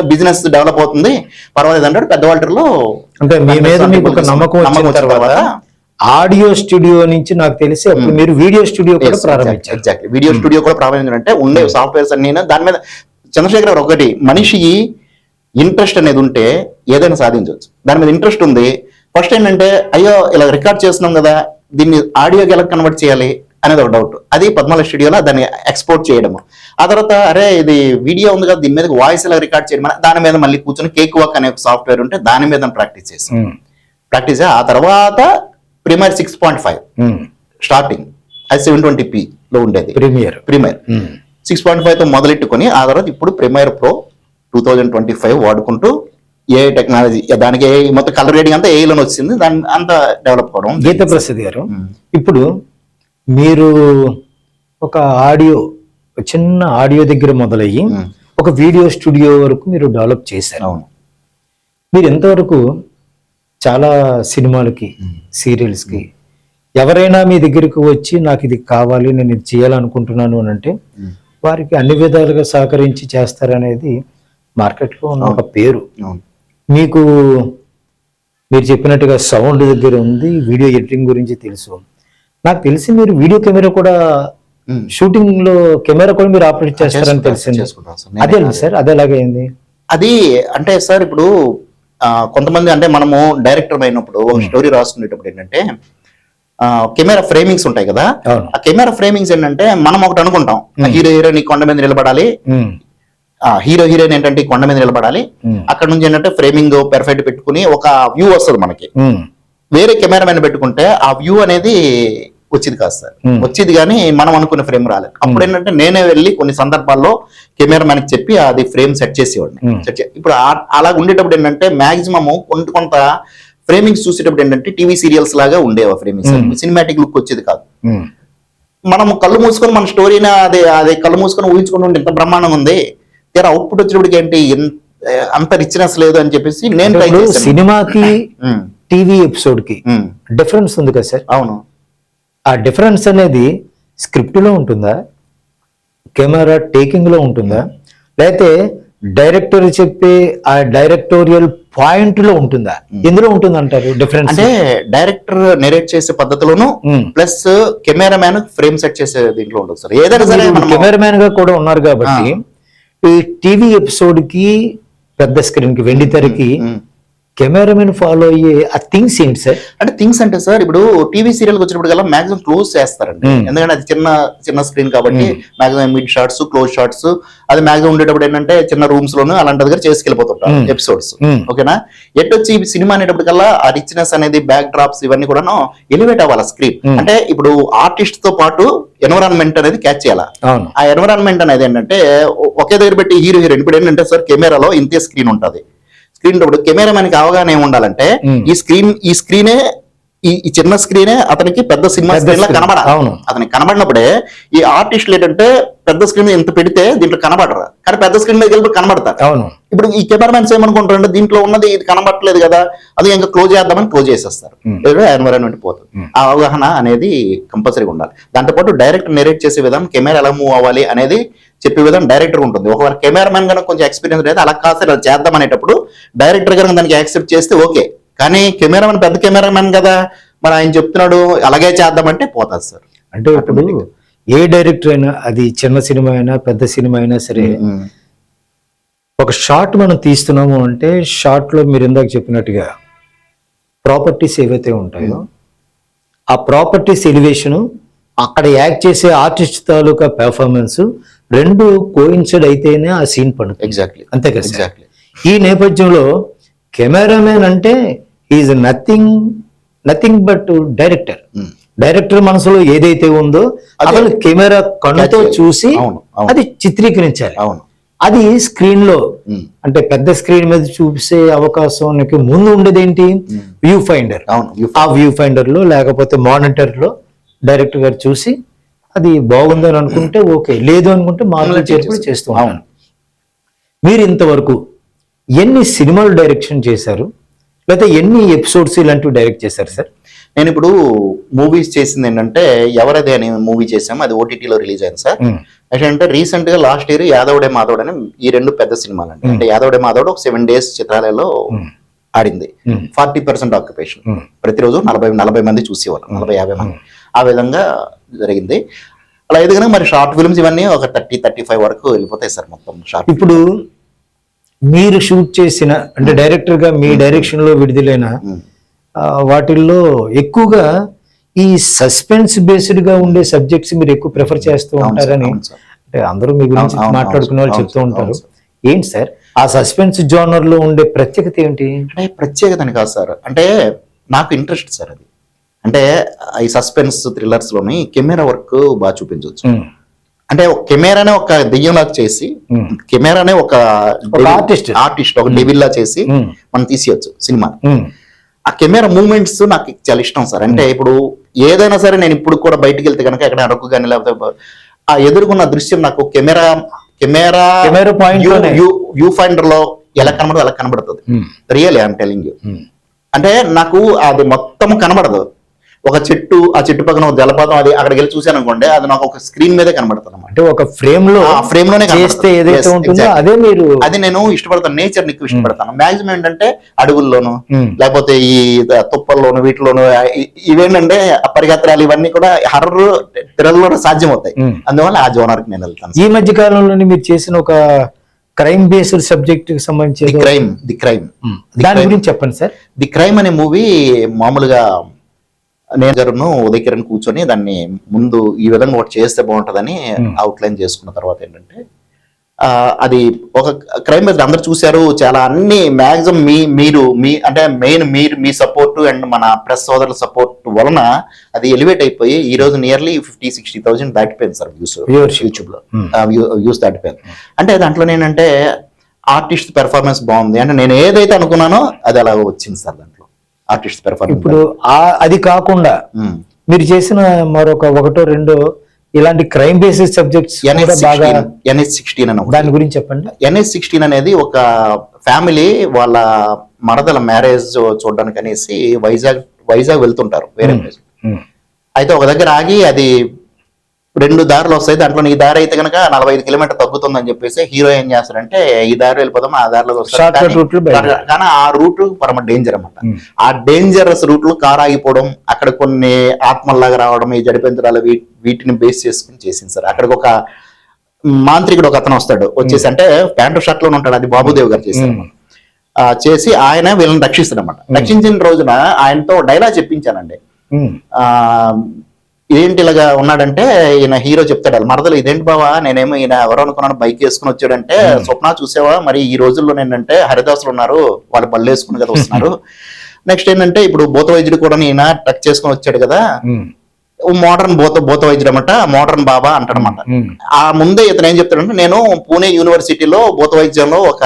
బిజినెస్ డెవలప్ అవుతుంది పర్వాలేదు అంటాడు. పెద్ద వాల్టర్లో అంటే మీ మీద మీకు ఒక నమ్మకం వచ్చిన తర్వాత ఆడియో స్టూడియో నుంచి నాకు తెలిసి అప్పుడు మీరు వీడియో స్టూడియో కూడా ప్రారంభించారు. ఎగ్జాక్ట్లీ, వీడియో స్టూడియో కూడా ప్రారంభించారంటే ఉండే సాఫ్ట్వేర్స్ అన్ని దాని మీద. చంద్రశేఖర్ గారు ఒకటి, మనిషి ఇంట్రెస్ట్ అనేది ఉంటే ఏదైనా సాధించవచ్చు. దాని మీద ఇంట్రెస్ట్ ఉంది. ఫస్ట్ ఏంటంటే అయ్యో ఇలా రికార్డ్ చేస్తున్నాం కదా, దీన్ని ఆడియోకి ఎలా కన్వర్ట్ చేయాలి అనేది ఒక డౌట్. అది పద్మాల స్టూడియోలో దాన్ని ఎక్స్పోర్ట్ చేయడం. ఆ తర్వాత అరే ఇది వీడియో ఉంది కదా, దీని మీద వాయిస్ ఎలా రికార్డ్ చేయడం, దాని మీద మళ్ళీ కూర్చొని కేక్ వాక్ అనే ఒక సాఫ్ట్వేర్ ఉంటే దాని మీద ప్రాక్టీస్ చేసి ఆ తర్వాత ప్రీమియర్ 6.5 స్టార్టింగ్ అది 720p లో ఉండేది. ప్రీమియర్ 6.5 తో మొదలెట్టుకొని ఆ తర్వాత ఇప్పుడు ప్రీమియర్ ప్రో 2025 వాడుకుంటూ ఏ టెక్నాలజీ దానికి మొత్తం కలర్ రేటింగ్ అంతా ఏలోనే వచ్చింది, దాన్ని అంతా డెవలప్ అవడం. గీతా ప్రసాద్ గారు, ఇప్పుడు మీరు ఒక చిన్న ఆడియో దగ్గర మొదలయ్యి ఒక వీడియో స్టూడియో వరకు మీరు డెవలప్ చేశారు. మీరు ఎంతవరకు చాలా సినిమాలకి, సీరియల్స్కి ఎవరైనా మీ దగ్గరకు వచ్చి నాకు ఇది కావాలి, నేను ఇది చేయాలనుకుంటున్నాను అని అంటే వారికి అన్ని విధాలుగా సహకరించి చేస్తారనేది మార్కెట్లో ఉన్న ఒక పేరు. మీకు మీరు చెప్పినట్టుగా సౌండ్ దగ్గర ఉంది, వీడియో ఎడిటింగ్ గురించి తెలుసు. నాకు తెలిసి మీరు వీడియో కెమెరా కూడా షూటింగ్ లో కెమెరా కూడా మీరు ఆపరేట్ చేస్తారని తెలిసింది. అదే సార్, అది ఎలాగైంది? అది అంటే సార్ ఇప్పుడు కొంతమంది అంటే మనము డైరెక్టర్ అయినప్పుడు ఒక స్టోరీ రాసుకునేటప్పుడు ఏంటంటే కెమెరా ఫ్రేమింగ్స్ ఉంటాయి కదా, ఆ కెమెరా ఫ్రేమింగ్స్ ఏంటంటే మనం ఒకటి అనుకుంటాం, హీరో హీరోయిన్ కొండ మీద నిలబడాలి, హీరో హీరోయిన్ ఏంటంటే కొండ మీద నిలబడాలి, అక్కడ నుంచి ఏంటంటే ఫ్రేమింగ్ పెర్ఫెక్ట్ పెట్టుకుని ఒక వ్యూ వస్తుంది మనకి. వేరే కెమెరామెన్ పెట్టుకుంటే ఆ వ్యూ అనేది వచ్చేది కాదు సార్, వచ్చేది కానీ మనం అనుకున్న ఫ్రేమ్ రాలేదు. అప్పుడు ఏంటంటే నేనే వెళ్ళి కొన్ని సందర్భాల్లో కెమెరామెన్ కి చెప్పి అది ఫ్రేమ్ సెట్ చేసేవాడిని. ఇప్పుడు అలా ఉండేటప్పుడు ఏంటంటే మాక్సిమం కొంత ఫ్రేమింగ్స్ చూసేటప్పుడు ఏంటంటే టీవీ సీరియల్స్ లాగా ఉండేవి ఫ్రేమింగ్స్, సినిమాటిక్ లుక్ వచ్చేది కాదు. మనం కళ్ళు మూసుకొని మన స్టోరీని అదే కళ్ళు మూసుకొని ఊహించుకుంటుంటే ఇంత బ్రహ్మాండంగా ఉంది, తీరా అవుట్పుట్ వచ్చేటప్పటికి ఏంటి అంత రిచ్నెస్ లేదు అని చెప్పేసి నేను ట్రై చేశాను. సినిమాకి టీవీ ఎపిసోడ్ కి డిఫరెన్స్ ఉంది కదా సార్? అవును. ఆ డిఫరెన్స్ అనేది స్క్రిప్ట్ లో ఉంటుందా, కెమెరా టేకింగ్ లో ఉంటుందా, లేకపోతే డైరెక్టర్ చెప్పే ఆ డైరెక్టోరియల్ పాయింట్ లో ఉంటుందా? ఎందులో ఉంటుంది అంటారు డిఫరెన్స్? అంటే డైరెక్టర్ నెరేట్ చేసే పద్ధతిలోను ప్లస్ కెమెరామ్యాన్ ఫ్రేమ్ సెట్ చేసే దీంట్లో ఉంటుంది సార్. ఏదైనా సరే కెమెరామ్యాన్ గా కూడా ఉన్నారు కాబట్టి ఈ టీవీ ఎపిసోడ్ కి పెద్ద స్క్రీన్ కి వెండి తెరకి కెమెరామెన్ ఫాలో అయ్యే ఆ థింగ్స్ ఏంటి సార్? అంటే థింగ్స్ అంటే సార్ ఇప్పుడు టీవీ సీరియల్ వచ్చినప్పుడు కల్లా మాక్సిమం క్లోజ్ చేస్తారండి, ఎందుకంటే అది చిన్న స్క్రీన్ కాబట్టి maximum mid shots close shots అది మాక్సిమం ఉండేటప్పుడు ఏంటంటే చిన్న రూమ్స్ లోను అలాంటి దగ్గర చేసుకెళ్ళిపోతుంటారు ఎపిసోడ్స్. ఓకేనా, ఎట్టొచ్చి ఈ సినిమా అనేటప్పుడు కల్లా ఆ రిచ్నెస్ అనేది బ్యాక్ డ్రాప్స్ ఇవన్నీ కూడాను ఎలివేట్ అవ్వాలి స్క్రీన్. అంటే ఇప్పుడు ఆర్టిస్ట్ తో పాటు ఎన్విరాన్మెంట్ అనేది క్యాచ్ చేయాలి. ఆ ఎన్విరాన్మెంట్ అనేది ఏంటంటే ఒకే దగ్గర పెట్టి హీరో హీరోయిన్ ఇప్పుడు ఏంటంటే సార్ కెమెరాలో ఇంతే స్క్రీన్ ఉంటుంది. స్క్రీన్ ఇప్పుడు కెమెరా మనకి అవగాహన ఏముండాలంటే ఈ స్క్రీనే ఈ చిన్న స్క్రీనే అతనికి పెద్ద సినిమా స్క్రీన్ లా కనబడాలి. అతనికి కనబడినప్పుడే ఈ ఆర్టిస్టులు ఏంటంటే పెద్ద స్క్రీన్ ఎంత పెడితే దీంట్లో కనబడరు, కానీ పెద్ద స్క్రీన్ మీద వెళ్ళి కనబడతారు. ఇప్పుడు ఈ కెమెరామెన్స్ ఏమనుకుంటారంటే దీంట్లో ఉన్నది ఇది కనబడట్లేదు కదా, అది ఇంకా క్లోజ్ చేద్దామని క్లోజ్ చేసేస్తారు, ఎన్వైరన్మెంట్ పోతుంది. ఆ అవగాహన అనేది కంపల్సరీగా ఉండాలి. దాంతోపాటు డైరెక్ట్ నెరేట్ చేసే విధానం, కెమెరా ఎలా మూవ్ అవ్వాలి అనేది చెప్పే విధానం డైరెక్టర్ ఉంటుంది. ఒకవేళ కెమెరామెన్ కనుక కొంచెం ఎక్స్పీరియన్స్ లేదు అలా కాస్త అలా చేద్దాం అనేటప్పుడు డైరెక్టర్ కనుక దానికి యాక్సెప్ట్ చేస్తే ఓకే, కానీ కెమెరామెన్ పెద్ద కెమెరామెన్ కదా మరి ఆయన చెప్తున్నాడు అలాగే చేద్దామంటే పోతుంది సార్. అంటే ఇప్పుడు ఏ డైరెక్టర్ అయినా అది చిన్న సినిమా అయినా పెద్ద సినిమా అయినా సరే ఒక షాట్ మనం తీస్తున్నాము అంటే షాట్ లో మీరు ఇందాక చెప్పినట్టుగా ప్రాపర్టీస్ ఏవైతే ఉంటాయో ఆ ప్రాపర్టీస్ ఎలివేషన్ అక్కడ యాక్ట్ చేసే ఆర్టిస్ట్ తాలూకా పెర్ఫార్మెన్స్ రెండు కోయిన్సైడ్ అయితేనే ఆ సీన్ పడుతుంది. ఎగ్జాక్ట్లీ, అంతే కదా. ఎగ్జాక్ట్లీ. ఈ నేపథ్యంలో కెమెరామెన్ అంటే is nothing but director. Director మనసులో ఏదైతే ఉందో అసలు కెమెరా కళ్ళతో చూసి అది చిత్రీకరించాలి. అది స్క్రీన్ లో అంటే పెద్ద స్క్రీన్ మీద చూసే అవకాశం ముందు ఉండేది ఏంటి, వ్యూ ఫైండర్. ఆ వ్యూ ఫైండర్ లో లేకపోతే మానిటర్ లో డైరెక్టర్ గారు చూసి అది బాగుందని అనుకుంటే ఓకే, లేదు అనుకుంటే మామూలు చేర్పులు చేస్తూ ఉంటాను. మీరు ఇంతవరకు ఎన్ని సినిమాలు డైరెక్షన్ చేశారు, లేకపోతే ఎన్ని ఎపిసోడ్స్ ఇలాంటివి డైరెక్ట్ చేశారు సార్? నేను ఇప్పుడు మూవీస్ చేసింది ఏంటంటే ఎవరదే అని మూవీ చేసాము, అది ఓటీటీలో రిలీజ్ అయింది సార్. అంటే రీసెంట్ గా లాస్ట్ ఇయర్ యాదవుడే మాధవుడు అని ఈ రెండు పెద్ద సినిమాలు అండి. అంటే యాదవుడే మాధవుడు ఒక 7 days చిత్రాలయంలో ఆడింది. 40% ఆక్యుపేషన్, ప్రతిరోజు 40 మంది చూసేవారు, 40-50 మంది. ఆ విధంగా జరిగింది. అలా ఎదుగునా మరి షార్ట్ ఫిల్మ్స్ ఇవన్నీ ఒక 30-35 వరకు వెళ్ళిపోతాయి సార్ మొత్తం షార్ట్. ఇప్పుడు మీరు షూట్ చేసిన అంటే డైరెక్టర్ గా మీ డైరెక్షన్ లో విడుదలైన వాటిల్లో ఎక్కువగా ఈ సస్పెన్స్ బేస్డ్ గా ఉండే సబ్జెక్ట్స్ మీరు ఎక్కువ ప్రిఫర్ చేస్తూ ఉంటారని అంటే అందరూ మీ గురించి మాట్లాడుకునే వాళ్ళు చెప్తూ ఉంటారు. ఏంటి సార్ ఆ సస్పెన్స్ జోనర్ లో ఉండే ప్రత్యేకత ఏంటి? అంటే ప్రత్యేకత అని కాదు సార్, అంటే నాకు ఇంట్రెస్ట్ సార్ అది. అంటే ఈ సస్పెన్స్ థ్రిల్లర్స్ లోని కెమెరా వర్క్ బాగా చూపించవచ్చు. అంటే కెమెరానే ఒక దెయ్యంలాగా చేసి, కెమెరానే ఒక ఆర్టిస్ట్ ఒక డెవిల్ లా చేసి మనం తీసేయచ్చు సినిమా. ఆ కెమెరా మూవ్మెంట్స్ నాకు చాలా ఇష్టం సార్. అంటే ఇప్పుడు ఏదైనా సరే నేను ఇప్పుడు కూడా బయటికి వెళ్తే కనుక ఎక్కడ అరకు కానీ లేకపోతే ఆ ఎదుర్కొన్న దృశ్యం నాకు కెమెరా వ్యూ ఫైండర్ లో ఎలా కనబడదు అలా కనబడుతుంది. Real I'm telling you. అంటే నాకు అది మొత్తం కనబడదు. ఒక చెట్టు, ఆ చెట్టు పక్కన ఒక జలపాతం, అది అక్కడికి వెళ్ళి చూసాను అనుకోండి, అది నాకు ఒక స్క్రీన్ మీదే కనబడుతుంది. అంటే ఒక ఫ్రేమ్ లోనే చేస్తే ఏదైతే ఉంటుందో అదే మీరు, అది నేను ఇష్టపడతాను. నేచర్ ని ఎక్కువ ఇష్టపడతాను. మాక్సిమం ఏంటంటే అడవుల్లోను లేకపోతే ఈ తుప్పల్లోను వీటిలోను ఇవేంటంటే పరిగెత్తరాలు ఇవన్నీ కూడా హర్రర్ థ్రిల్లర్ సాధ్యం అవుతాయి. అందువల్ల ఆ జోనర్ కి నేను వెళ్తాను. ఈ మధ్య కాలంలో మీరు చేసిన ఒక క్రైమ్ బేస్డ్ సబ్జెక్ట్ కి సంబంధించి ది క్రైమ్ దాని గురించి చెప్పండి సార్. ది క్రైమ్ అనే మూవీ మామూలుగా నేను గారును ఉదయ్ కిరణ్ కూర్చొని దాన్ని ముందు ఈ విధంగా ఒకటి చేస్తే బాగుంటుందని అవుట్లైన్ చేసుకున్న తర్వాత ఏంటంటే అది ఒక క్రైమ్ బేస్డ్ అందరు చూశారు. చాలా అన్ని మాక్సిమం మీరు అంటే మెయిన్ మీ సపోర్ట్ అండ్ మన ప్రెస్ సోదరుల సపోర్ట్ వలన అది ఎలివేట్ అయిపోయి ఈ రోజు నియర్లీ 50-60,000 దాటిపోయింది సార్ యూట్యూబ్ లో వ్యూస్ దాటిపోయింది. అంటే దాంట్లో నేనంటే ఆర్టిస్ట్ పెర్ఫార్మెన్స్ బాగుంది అంటే నేను ఏదైతే అనుకున్నానో అది అలా వచ్చింది సార్. దాంట్లో ఆర్టిస్ట్ పెర్ఫార్మెన్స్. ఇప్పుడు అది కాకుండా మీరు చేసిన మరొక 1-2 ఇలాంటి క్రైమ్ బేసిస్ సబ్జెక్ట్స్ NH16 అని దాని గురించి చెప్పండి. NH16 అనేది ఒక ఫ్యామిలీ వాళ్ళ మరదల మ్యారేజ్ చూడడానికి అనేసి వైజాగ్ వెళ్తుంటారు వేరే ప్లేస్. అయితే ఒక దగ్గర ఆగి అది 2 దారులు వస్తాయి. దాంట్లో ఈ దారి అయితే కనుక 45 కిలోమీటర్ తగ్గుతుందని చెప్పేసి హీరో ఏం చేస్తారంటే ఈ దారి వెళ్ళిపోదాం ఆ దారిలో కానీ ఆ రూట్ పరమ డేంజర్ అన్నమాట. ఆ డేంజరస్ రూట్ లో కార్ ఆగిపోవడం, అక్కడ కొన్ని ఆత్మల్లాగా రావడం, ఈ జడిపెంచడాలు వీటిని బేస్ చేసుకుని చేసింది సార్. అక్కడికి ఒక మాంత్రికుడు ఒక అతను వస్తాడు, వచ్చేసి అంటే ప్యాంటు షర్ట్ లోనే ఉంటాడు, అది బాబుదేవ్ గారు చేశారు. చేసి ఆయన వీళ్ళని రక్షిస్తాడనమాట. రక్షించిన రోజున ఆయనతో డైలాగ్ చెప్పించానండి. ఆ ఇదేంటి ఇలాగా ఉన్నాడంటే ఈయన హీరో చెప్తాడు మరదలు, ఇదేంటి బావా నేనేమో ఈయన ఎవరో అనుకున్నాను బైక్ వేసుకుని వచ్చాడంటే, స్వప్న చూసావా మరి ఈ రోజుల్లో ఏంటంటే హరిదాసులు ఉన్నారు, వాళ్ళు బళ్ళు వేసుకుని కదా వస్తున్నారు. నెక్స్ట్ ఏంటంటే ఇప్పుడు భూత వైద్యుడు కూడా ఈయన టచ్ చేసుకుని వచ్చాడు కదా, మోడర్న్ భూత వైద్యుడు అనమాట, మోడర్న్ బాబా అంటాడనమాట. ఆ ముందే ఇతను ఏం చెప్తాడంటే, నేను పూణే యూనివర్సిటీలో భూత వైద్యంలో ఒక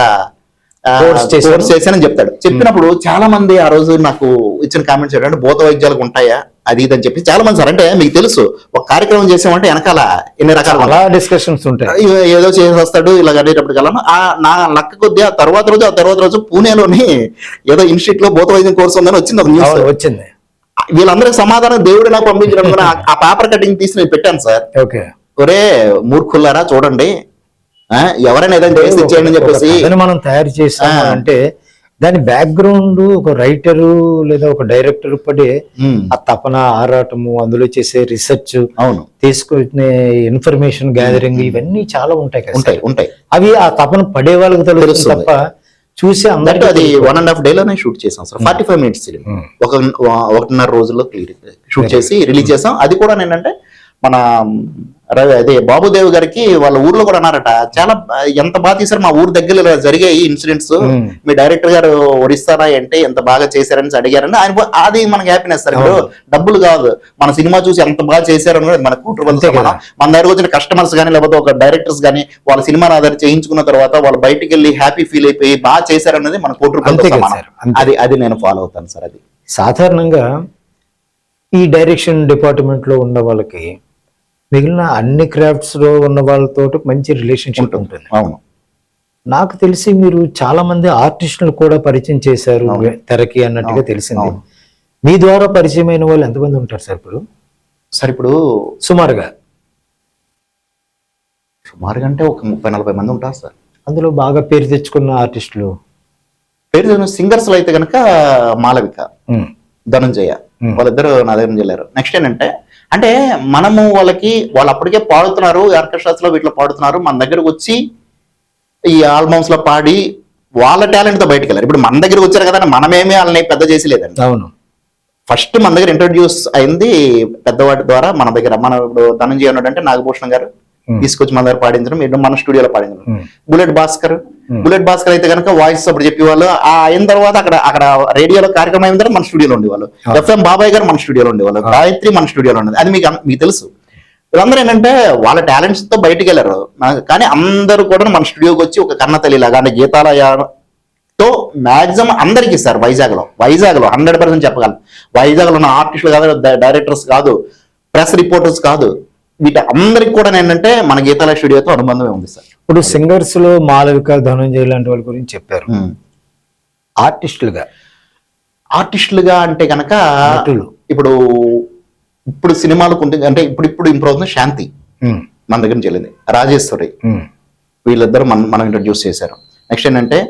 కోర్స్ చేశానని చెప్తాడు. చెప్పినప్పుడు చాలా మంది ఆ రోజు నాకు ఇచ్చిన కామెంట్స్ ఏంటంటే భూత వైద్యాలకు ఉంటాయా అది ఇదని చెప్పి చాలా మంది సార్. అంటే మీకు తెలుసు ఒక కార్యక్రమం చేసామంటే వెనకాల ఎన్ని రకాల డిస్కషన్స్ ఉంటాయి, ఏదో చేసి వస్తాడు ఇలా అడిగేటప్పుడు కల్లా నా లక్క కొద్ది ఆ తర్వాత రోజు పూణేలోని ఏదో ఇన్స్టిట్యూట్ లో భూత వైద్యం కోర్స్ ఉందని వచ్చింది, ఒక న్యూస్ వచ్చింది. వీళ్ళందరికీ సమాధానం దేవుడు నాకు పంపించడం కూడా ఆ పేపర్ కటింగ్ తీసి నేను పెట్టాను సార్. ఒరే మూర్ఖుల్లారా చూడండి, ఎవరైనా ఏదైనా చేసి ఇచ్చేయండి అని చెప్పేసి మనం తయారు చేసాం అంటే దాని బ్యాక్గ్రౌండ్ ఒక రైటరు లేదా ఒక డైరెక్టర్ పడే ఆ తపన, ఆరాటము, అందులో చేసే రీసెర్చ్, అవును, తీసుకునే ఇన్ఫర్మేషన్ గ్యాదరింగ్, ఇవన్నీ చాలా ఉంటాయి కదా. ఉంటాయి అవి ఆ తపన పడే వాళ్ళకి తెలుసు తప్ప చూసి అందరికీ. అది 1.5 day లోనే షూట్ చేసాం సార్. 45 minutes ఒక 1.5 రోజుల్లో షూట్ చేసి రిలీజ్ చేసాం. అది కూడా ఏంటంటే మన అదే బాబుదేవ్ గారికి వాళ్ళ ఊర్లో కూడా అన్నారట, చాలా ఎంత బాగా తీసారు, మా ఊరు దగ్గర జరిగాయి ఇన్సిడెంట్స్, మీ డైరెక్టర్ గారు ఒరిస్తారా అంటే ఎంత బాగా చేశారని అడిగారని. ఆయన అది మనకి హ్యాపీనెస్ సార్. ఇప్పుడు డబ్బులు కాదు, మన సినిమా చూసి ఎంత బాగా చేశారని కూడా మన కుటుంబంతో మన దగ్గర వచ్చిన కస్టమర్స్ కానీ లేకపోతే ఒక డైరెక్టర్స్ కానీ వాళ్ళ సినిమాని ఆధార చేయించుకున్న తర్వాత వాళ్ళు బయటికి వెళ్ళి హ్యాపీ ఫీల్ అయిపోయి బాగా చేశారన్నది మన కుటుంబం. అది నేను ఫాలో అవుతాను సార్. అది సాధారణంగా ఈ డైరెక్షన్ డిపార్ట్మెంట్ లో ఉన్న వాళ్ళకి మిగిలిన అన్ని క్రాఫ్ట్స్ లో ఉన్న వాళ్ళతో మంచి రిలేషన్షిప్ ఉంటుంది. అవును, నాకు తెలిసి మీరు చాలా మంది ఆర్టిస్టులు కూడా పరిచయం చేశారు తెరకి అన్నట్టుగా తెలిసింది. మీ ద్వారా పరిచయం అయిన వాళ్ళు ఎంతమంది ఉంటారు సార్ ఇప్పుడు? ఇప్పుడు సుమారుగా అంటే ఒక 30-40 మంది ఉంటారు సార్. అందులో బాగా పేరు తెచ్చుకున్న ఆర్టిస్టులు, పేరు తెచ్చుకున్న సింగర్స్ లో అయితే కనుక మాలవిక, ధనంజయ, వాళ్ళిద్దరు నా దగ్గర నుంచి వెళ్ళారు. నెక్స్ట్ ఏంటంటే అంటే మనము వాళ్ళు అప్పటికే పాడుతున్నారు, ఆర్కెస్ట్రాస్ లో వీటిలో పాడుతున్నారు, మన దగ్గరకు వచ్చి ఈ ఆల్బమ్స్ లో పాడి వాళ్ళ టాలెంట్ తో బయటకు వెళ్ళారు. ఇప్పుడు మన దగ్గరకు వచ్చారు కదా, మనమేమీ వాళ్ళని పెద్ద చేసి లేదండి. అవును, ఫస్ట్ మన దగ్గర ఇంట్రొడ్యూస్ అయింది పెద్దవాటి ద్వారా. మన దగ్గర మన ఇప్పుడు ధనంజయ ఉన్నాడు అంటే నాగభూషణ్ గారు తీసుకొచ్చి మన దగ్గర పాడించడం, మన స్టూడియోలో పాడించడం. బుల్లెట్ భాస్కర్ అయితే కనుక వాయిస్ అప్పుడు చెప్పేవాళ్ళు. అయిన తర్వాత అక్కడ రేడియోలో కార్యక్రమం అయిన తర్వాత మన స్టూడియోలో ఉండేవాళ్ళు. ఎఫ్ఎం బాబాయ్ గారు మన స్టూడియోలో ఉండేవాళ్ళు, గాయత్రి మన స్టూడియోలో ఉండేది. అది మీకు తెలుసు. వీళ్ళందరూ ఏంటంటే వాళ్ళ టాలెంట్స్ తో బయటికి వెళ్ళారు. కానీ అందరూ కూడా మన స్టూడియోకి వచ్చి ఒక కన్నతల్లి లాగా అంటే గీతాలయతో మాక్సిమం అందరికి ఇస్తారు. వైజాగ్ లో 100% చెప్పగలను. వైజాగ్ లో ఉన్న ఆర్టిస్టులు కాదు, డైరెక్టర్స్ కాదు, ప్రెస్ రిపోర్టర్స్ కాదు, వీటి అందరికి కూడా ఏంటంటే మన గీతాలయ స్టూడియోతో అనుబంధమే ఉంది సార్. ఇప్పుడు సింగర్స్ లో మాలవిక, ధనంజయ లాంటి వాళ్ళ గురించి చెప్పారు. ఆర్టిస్టులుగా అంటే కనుక ఇప్పుడు సినిమాలకు అంటే ఇప్పుడు ఇంప్రూవ్ అవుతుంది. శాంతి మన దగ్గర నుంచి వెళ్ళింది, రాజేశ్వరి, వీళ్ళిద్దరు మనం ఇంట్రడ్యూస్ చేశారు. నెక్స్ట్ ఏంటంటే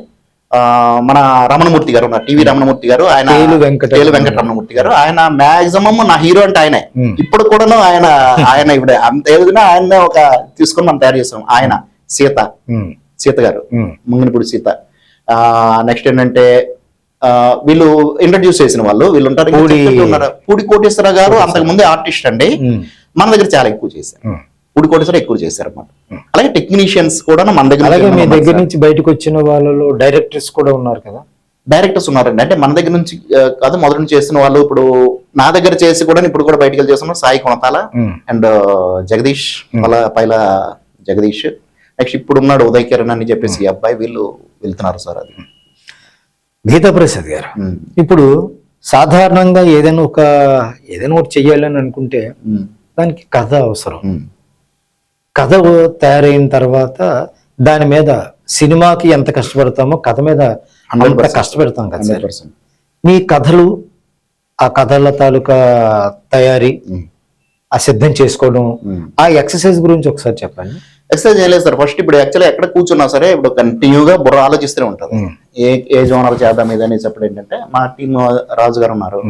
మన రమణమూర్తి గారు, టీవీ రమణమూర్తి గారు, ఆయన వెంకట రమణమూర్తి గారు, ఆయన మాక్సిమం నా హీరో అంటే ఆయనే. ఇప్పుడు కూడాను ఆయన ఇప్పుడు అంత ఏదైనా ఆయన ఒక తీసుకొని మనం తయారు చేస్తాం. ఆయన సీత గారు, ముంగినపూడి సీత. నెక్స్ట్ ఏంటంటే వీళ్ళు ఇంట్రడ్యూస్ చేసిన వీళ్ళు ఉంటారు. పూడి కోటేశ్వర గారు అంతకు ముందే ఆర్టిస్ట్ అండి, మన దగ్గర చాలా ఎక్కువ చేశారు. పూడి కోటేశ్వర ఎక్కువ చేశారు అన్నమాట. అలాగే టెక్నీషియన్స్ కూడా మన దగ్గర. మీ దగ్గర నుంచి బయటకు వచ్చిన వాళ్ళలో డైరెక్టర్స్ కూడా ఉన్నారు కదా? డైరెక్టర్స్ ఉన్నారండి. అంటే మన దగ్గర నుంచి కాదు, మొదటి నుంచి చేస్తున్న వాళ్ళు ఇప్పుడు నా దగ్గర చేసి కూడా ఇప్పుడు కూడా బయటకు వెళ్ళి చేస్తున్నారు. సాయి కొనతాల అండ్ జగదీష్, పైల జగదీష్. నెక్స్ట్ ఇప్పుడు ఉన్నాడు ఉదయ్ కిరణ్ అని చెప్పేసి ఈ అబ్బాయి, వీళ్ళు వెళ్తున్నారు సార్. అది గీతా ప్రసాద్ గారు, ఇప్పుడు సాధారణంగా ఏదైనా ఒకటి చెయ్యాలని అనుకుంటే దానికి కథ అవసరం. కథ తయారైన తర్వాత దాని మీద సినిమాకి ఎంత కష్టపడతామో కథ మీద అంత కష్టపెడతాం కదా సార్. మీ కథలు, ఆ కథల తాలూకా తయారీ, ఆ సిద్ధం చేసుకోవడం, ఆ ఎక్సర్సైజ్ గురించి ఒకసారి చెప్పండి. ఎక్సర్సైజ్ చేయలేదు సార్. ఫస్ట్ ఇప్పుడు యాక్చువల్లీ ఎక్కడ కూర్చున్నా సరే ఇప్పుడు కంటిన్యూగా బుర్ర ఆలోచిస్తూనే ఉంటుంది. ఏ జోనర్ చేద్దాం ఇదని చెప్పడం ఏంటంటే మా టీం రాజు గారు ఉన్నారు,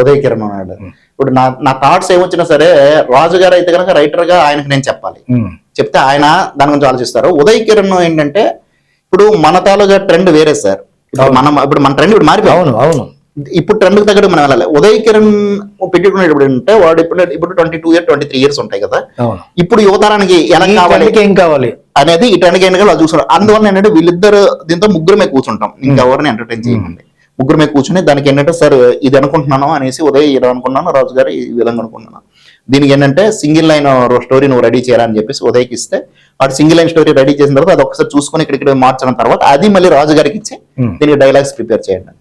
ఉదయ్ కిరణ్ ఉన్నాడు. ఇప్పుడు నా థాట్స్ ఏమొచ్చినా సరే రాజు గారు అయితే కనుక రైటర్ గా ఆయనకు నేను చెప్పాలి, చెప్తే ఆయన దాని గురించి ఆలోచిస్తారు. ఉదయ్ కిరణ్ ఏంటంటే ఇప్పుడు మన తాలూగా ట్రెండ్ వేరే సార్. ఇప్పుడు మన ట్రెండ్ ఇప్పుడు మారిపోయి, అవును అవును ఇప్పుడు ట్రెండ్ తగ్గట్టు మనం వెళ్ళాలి. ఉదయ్ కిరణ్ పెట్టుకునేటప్పుడు అంటే వాడు ఇప్పుడు 22 ఇయర్స్ 23 ఇయర్స్ ఉంటాయి కదా. అవును. ఇప్పుడు యువతరానికి ఎలా ఈ కావాలి ట్రెండ్కి ఏం కావాలి అనేది ఈ ట్రెండ్కి ఏంటంటే వాళ్ళు చూస్తున్నారు. అందువల్ల ఏంటంటే వీళ్ళిద్దరు దీంతో ముగ్గురమే కూర్చుంటాం, ఇంకెవరిని ఎంటర్టైన్ చేయమండి. ముగ్గురమే కూర్చుని దానికి ఏంటంటే సార్ ఇది అనుకుంటున్నాను అనేసి, ఉదయ్ ఇలా అనుకున్నాను, రాజు గారు ఈ విధంగా అనుకుంటున్నాను, దీనికి ఏంటంటే సింగిల్ లైన్ స్టోరీ నువ్వు రెడీ చేయాలని అని చెప్పేసి ఉదయ్కి ఇస్తే, వాడు సింగిల్ లైన్ స్టోరీ రెడీ చేసిన తర్వాత అది ఒకసారి చూసుకొని ఇక్కడ మార్చిన తర్వాత అది మళ్ళీ రాజు గారికి ఇచ్చి దీనికి డైలాగ్స్ ప్రిపేర్ చేయండి.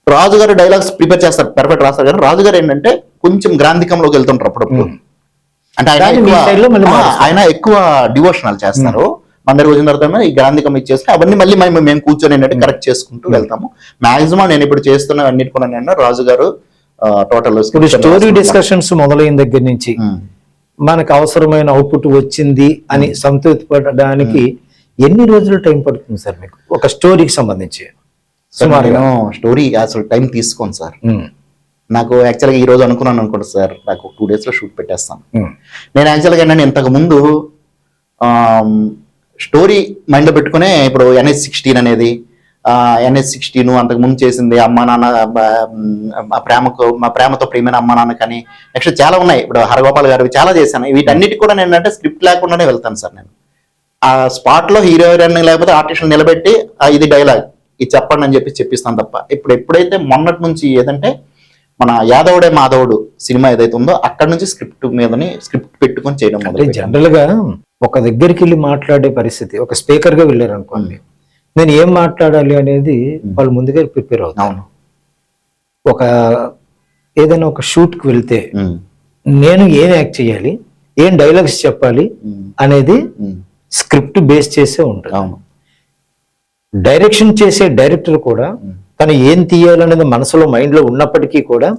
రాజు గారు డైలాగ్స్ ప్రిపేర్ చేస్తారు, పెర్ఫెక్ట్ రాస్తారు. కానీ రాజు గారు ఏంటంటే కొంచెం గ్రాంధికంలోకి వెళ్తుంటారు అప్పుడప్పుడు. అంటే ఆయన ఎక్కువ డివోషనల్ చేస్తారు. మన దగ్గర వచ్చిన తర్వాత ఈ గ్రాంధికం ఇచ్చేస్తే అవన్నీ మళ్ళీ మేము కూర్చొని ఏంటంటే కరెక్ట్ చేసుకుంటూ వెళ్తాము. మాక్సిమం నేను ఇప్పుడు చేస్తున్న అన్నిటి కూడా నేను రాజు గారు టోటల్ స్టోరీ డిస్కషన్స్ మొదలైన దగ్గర నుంచి మనకు అవసరమైన అవుట్పుట్ వచ్చింది అని సంతృప్తి పడడానికి ఎన్ని రోజులు టైం పడుతుంది సార్ మీకు ఒక స్టోరీకి సంబంధించి? నేను స్టోరీ అసలు టైం తీసుకోను సార్. నాకు యాక్చువల్గా ఈ రోజు అనుకున్నాను అనుకోండి సార్, నాకు 2 days లో షూట్ పెట్టేస్తాను. నేను యాక్చువల్గా ఏంటంటే ఇంతకు ముందు స్టోరీ మైండ్ లో పెట్టుకునే, ఇప్పుడు NH-16 అనేది NH-16 అంతకు ముందు చేసింది అమ్మా నాన్న, మా ప్రేమతో ప్రియమైన అమ్మా నాన్న కానీ నెక్స్ట్ చాలా ఉన్నాయి. ఇప్పుడు హరగోపాల్ గారు చాలా చేశాను. వీటన్నిటి కూడా నేను అంటే స్క్రిప్ట్ లేకుండానే వెళ్తాను సార్. నేను ఆ స్పాట్ లో హీరో హీరోయిన్ లేకపోతే ఆర్టిస్ట్ నిలబెట్టి ఇది డైలాగ్ ఇది చెప్పండి అని చెప్పి చెప్పిస్తాను తప్ప, ఇప్పుడు ఎప్పుడైతే మొన్నటి నుంచి ఏదంటే మన యాదవుడే మాధవుడు సినిమా ఏదైతే ఉందో అక్కడ నుంచి స్క్రిప్ట్ పెట్టుకొని చేయడం. జనరల్ గా ఒక దగ్గరికి వెళ్ళి మాట్లాడే పరిస్థితి, ఒక స్పీకర్ గా వెళ్ళారు అనుకోండి, నేను ఏం మాట్లాడాలి అనేది వాళ్ళు ముందుగా ప్రిపేర్ అవుతాను. ఒక ఏదైనా ఒక షూట్ కి వెళ్తే నేను ఏం యాక్ట్ చేయాలి, ఏం డైలాగ్స్ చెప్పాలి అనేది స్క్రిప్ట్ బేస్ చేసే ఉంటుంది. డైరెక్షన్ చేసే డైరెక్టర్ కూడా తను ఏం తీయాలనేది మనసులో మైండ్ లో ఉన్నప్పటికీ కూడా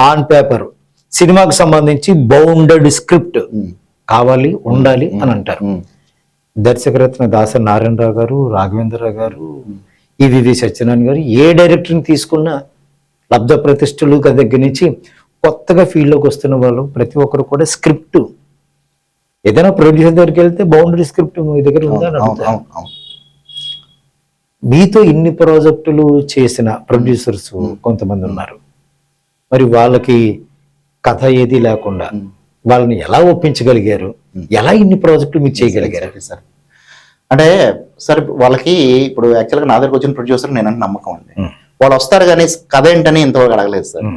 ఆన్ పేపర్ సినిమాకు సంబంధించి బౌండెడ్ స్క్రిప్ట్ కావాలి ఉండాలి అని అంటారు. దర్శకరత్న దాసరి నారాయణరావు గారు, రాఘవేంద్రరావు గారు, ఈవివి సత్యనారాయణ గారు, ఏ డైరెక్టర్ని తీసుకున్నా లబ్ధ ప్రతిష్ఠలు దగ్గర నుంచి కొత్తగా ఫీల్డ్లోకి వస్తున్న వాళ్ళు ప్రతి ఒక్కరు కూడా స్క్రిప్ట్, ఏదైనా ప్రొడ్యూసర్ దగ్గరికి వెళ్తే బౌండరీ స్క్రిప్ట్ మీ దగ్గర ఉందా అని అడుగుతారు. మీతో ఇన్ని ప్రాజెక్టులు చేసిన ప్రొడ్యూసర్స్ కొంతమంది ఉన్నారు, మరి వాళ్ళకి కథ ఏది లేకుండా వాళ్ళని ఎలా ఒప్పించగలిగారు, ఎలా ఇన్ని ప్రాజెక్టులు మీరు చేయగలిగారు? సార్ అంటే సార్ వాళ్ళకి ఇప్పుడు యాక్చువల్గా నా దగ్గరకు వచ్చిన ప్రొడ్యూసర్ నేనంటే నమ్మకం అండి. వాళ్ళు వస్తారు కానీ కథ ఏంటని ఇంతవరకు అడగలేదు సార్.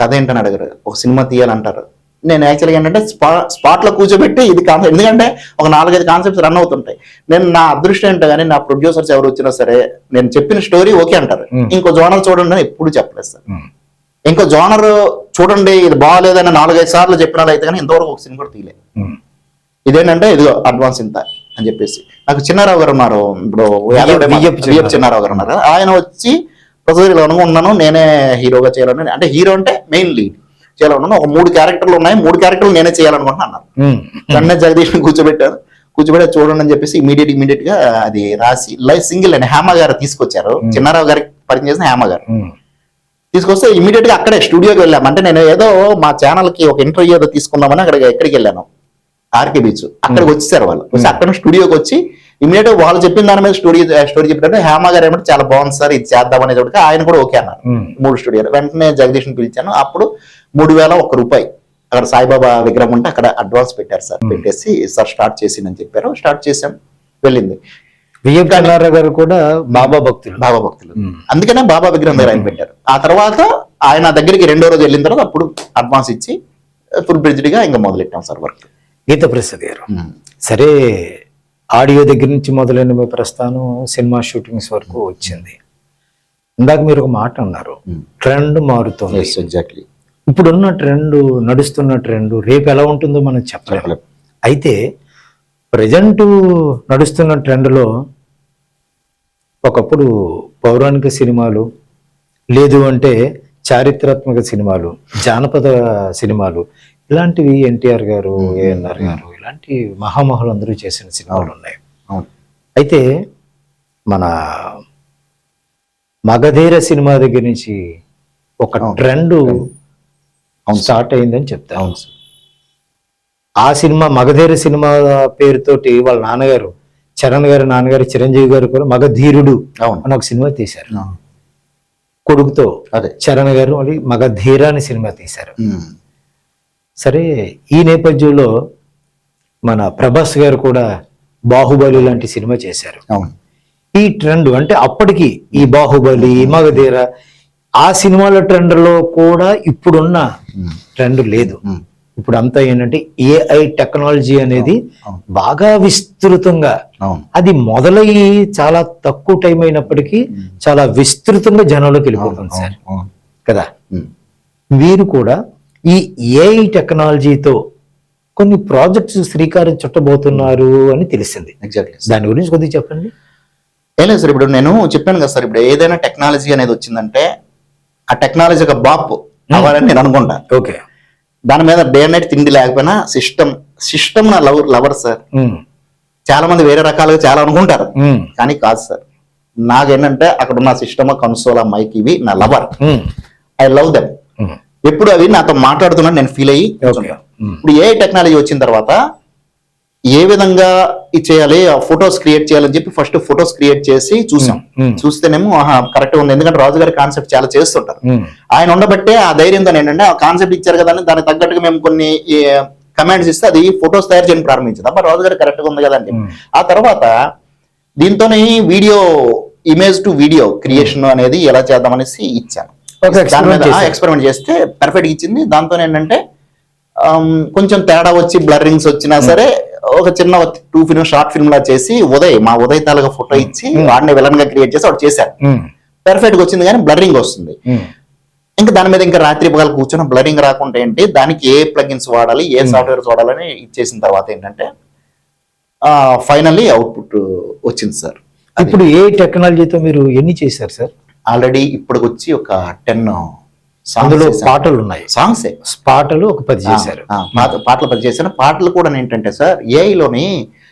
కథ ఏంటని అడగరు, ఒక సినిమా తీయాలంటారు. నేను యాక్చువల్గా ఏంటంటే స్పాట్ లో కూర్చోబెట్టి ఇది కాన్సెప్ట్, ఎందుకంటే ఒక 4-5 కాన్సెప్ట్స్ రన్ అవుతుంటాయి. నేను నా అదృష్టం ఏంటో కానీ నా ప్రొడ్యూసర్స్ ఎవరు వచ్చినా సరే నేను చెప్పిన స్టోరీ ఓకే అంటారు. ఇంకో జోనర్ చూడండి అని ఎప్పుడు చెప్పలేదు సార్. ఇంకో జోనర్ చూడండి ఇది బాగాలేదని 4-5 సార్లు చెప్పిన వాళ్ళు అయితే కానీ ఇంతవరకు ఒక సినిమా కూడా తీయలేదు. ఇదేంటంటే ఇదిగో అడ్వాన్స్ ఇంత అని చెప్పేసి. నాకు చిన్నారావు గారు ఉన్నారు, ఇప్పుడు చిన్నారావు గారు ఉన్నారు, ఆయన వచ్చి ప్రొసీజర్ ఇలా అనుకున్నాను నేనే హీరోగా చేయాలని, అంటే హీరో అంటే మెయిన్ లీడ్ చేయాలనుకున్నాను. ఒక 3 క్యారెక్టర్లు ఉన్నాయి, 3 క్యారెక్టర్లు నేనే చేయాలనుకుంటున్నాను అన్నారు. వెంటనే జగదీష్ కూర్చోబెట్టారు, కూర్చోబెట్టి చూడండి అని చెప్పేసి ఇమీడియట్ గా అది రాసి సింగిల్ అని హేమ గారు తీసుకొచ్చారు. చిన్నారావు గారికి పరిచయం చేసిన హేమ గారు తీసుకొస్తే ఇమీడియట్ గా అక్కడే స్టూడియోకి వెళ్ళాము. అంటే నేను ఏదో మా ఛానల్ కి ఒక ఇంటర్వ్యూ ఏదో తీసుకుందామని ఎక్కడికి వెళ్ళాను, ఆర్కే బీచ్. అక్కడికి వచ్చేసారు వాళ్ళు. వచ్చి అక్కడ స్టూడియోకి వచ్చి ఇమీడియట్ వాళ్ళు చెప్పిన దాని మీద స్టోరీ చెప్పినట్టు హేమ గారు ఏమంటే చాలా బాగుంది సార్ ఇది చేద్దాం అనేది ఒకటి, ఆయన కూడా ఓకే అన్నారు. 3 స్టూడియోలు. వెంటనే జగదీష్ని పిలిచాను. అప్పుడు 3001 రూపాయి అక్కడ సాయిబాబా విగ్రహం ఉంటే అక్కడ అడ్వాన్స్ పెట్టారు సార్. పెట్టేసి సార్ స్టార్ట్ చేసిందని చెప్పారు. స్టార్ట్ చేసాం, వెళ్ళింది. గారు కూడా బాబా భక్తులు అందుకనే బాబా విగ్రహం దగ్గర ఆయన పెట్టారు. ఆ తర్వాత ఆయన దగ్గరికి 2వ రోజు వెళ్ళిన తర్వాత అప్పుడు అడ్వాన్స్ ఇచ్చి ఫుల్ బ్రిడ్జ్డ్ గా ఇంకా మొదలెట్టాం సార్ వర్క్. గీత ప్రసాద్ గారు, సరే ఆడియో దగ్గర నుంచి మొదలైన మీ ప్రస్థానం సినిమా షూటింగ్స్ వరకు వచ్చింది. ఇందాక మీరు ఒక మాట అన్నారు, ట్రెండ్ మారుతుంది. ఎగ్జాక్ట్లీ. ఇప్పుడున్న ట్రెండ్, నడుస్తున్న ట్రెండ్ రేపు ఎలా ఉంటుందో మనం చెప్పలేం. అయితే ప్రజెంట్ నడుస్తున్న ట్రెండ్లో ఒకప్పుడు పౌరాణిక సినిమాలు, లేదు అంటే చారిత్రాత్మక సినిమాలు, జానపద సినిమాలు, ఇలాంటివి ఎన్టీఆర్ గారు, ఏఎన్ఆర్ గారు, ఇలాంటి మహామహులు అందరూ చేసిన సినిమాలు ఉన్నాయి. అయితే మన మగధీర సినిమా దగ్గర నుంచి ఒక ట్రెండ్ స్టార్ట్ అయిందని చెప్తాను. ఆ సినిమా మగధీర సినిమా పేరుతోటి వాళ్ళ నాన్నగారు చరణ్ గారి నాన్నగారు చిరంజీవి గారు కూడా మగధీరుడు అవును. అని ఒక సినిమా తీశారు. ఆ. కొడుకుతో అదే. చరణ్ గారు మళ్ళీ మగధీర అని సినిమా తీశారు. ఉమ్. సరే, ఈ నేపథ్యంలో మన ప్రభాస్ గారు కూడా బాహుబలి లాంటి సినిమా చేశారు. అవును. ఈ ట్రెండ్ అంటే అప్పటికి ఈ బాహుబలి, మగధీర ఆ సినిమాల ట్రెండ్ లో కూడా ఇప్పుడున్న ట్రెండ్ లేదు. ఉమ్. ఇప్పుడు అంతా ఏంటంటే ఏఐ టెక్నాలజీ అనేది అవును. బాగా విస్తృతంగా, అవును. అది మొదలయ్యి చాలా తక్కువ టైం అయినప్పటికీ చాలా విస్తృతంగా జనంలోకి వెళ్ళిపోతుంది సార్ అవును. కదా. ఉమ్. వీరు కూడా ఈ ఏఐ టెక్నాలజీతో కొన్ని ప్రాజెక్ట్స్ శ్రీకారం చుట్టబోతున్నారు అని తెలిసింది. ఎగ్జాక్ట్లీ. దాని గురించి కొద్దిగా చెప్పండి. ఏం లేదు సార్, ఇప్పుడు నేను చెప్పాను కదా సార్, ఇప్పుడు ఏదైనా టెక్నాలజీ అనేది వచ్చిందంటే ఆ టెక్నాలజీ ఒక బాప్ అవ్వాలని నేను అనుకుంటా. ఓకే. దాని మీద డే అండ్ నైట్ తిండి లేకపోయినా సిస్టమ్ నా లవర్ సార్. చాలా మంది వేరే రకాలుగా చాలా అనుకుంటారు, కానీ కాదు సార్. నాకేంటంటే అక్కడ ఉన్న సిస్టమ్, కన్సోల్, మైక్ ఇవి నా లవర్. I love them. ఎప్పుడు అవి నాతో మాట్లాడుతున్నా నేను ఫీల్ అయ్యి కూర్చుంటా. ఇప్పుడు ఏ టెక్నాలజీ వచ్చిన తర్వాత ఏ విధంగా ఇది చేయాలి, ఫొటోస్ క్రియేట్ చేయాలని చెప్పి ఫస్ట్ ఫొటోస్ క్రియేట్ చేసి చూసాం. చూస్తేనేమో కరెక్ట్ ఉంది, ఎందుకంటే రాజు గారి కాన్సెప్ట్ చాలా చేస్తుంటారు. ఆయన ఉండబట్టే ఆ ధైర్యంతో ఏంటంటే ఆ కాన్సెప్ట్ ఇచ్చారు కదా అని దానికి తగ్గట్టుగా మేము కొన్ని కమాండ్స్ ఇస్తే అది ఫొటోస్ తయారు చేయడం ప్రారంభించింది. అప్పుడు రాజు గారు కరెక్ట్ గా ఉంది కదా అని. ఆ తర్వాత దీంతోనే video, image to video creation అనేది ఎలా చేద్దాం అనేసి ఇచ్చాను. దాని మీద ఎక్స్పెరిమెంట్ చేస్తే పర్ఫెక్ట్ ఇచ్చింది. దాంతో ఏంటంటే కొంచెం తేడా వచ్చి బ్లర్రింగ్స్ వచ్చినా సరే ఒక చిన్న 2 ఫిల్మ్ షార్ట్ ఫిల్మ్ లా చేసి మా ఉదయ్ తాలూగా ఫోటో ఇచ్చి వాడిని విలన్ గా క్రియేట్ చేసి వాడు చేశారు. పర్ఫెక్ట్ గా వచ్చింది, కానీ బ్లర్రింగ్ వస్తుంది. ఇంకా దాని మీద ఇంకా రాత్రి పగలు కూర్చొని బ్లరింగ్ రాకుండా ఏంటి, దానికి ఏ ప్లగిన్స్ వాడాలి, ఏ సాఫ్ట్వేర్స్ వాడాలని ఇచ్చేసిన తర్వాత ఏంటంటే ఫైనల్లీ అవుట్పుట్ వచ్చింది సార్. ఇప్పుడు ఏ టెక్నాలజీతో మీరు ఎన్ని చేశారు సార్? ఆల్రెడీ ఇప్పటికి వచ్చి ఒక 10 అందులో పాటలు ఉన్నాయి, సాంగ్సే. పాటలు ఒక 10 చేశారు. పాటలు 10 చేశాను. పాటలు కూడా ఏంటంటే సార్ ఏఐలోని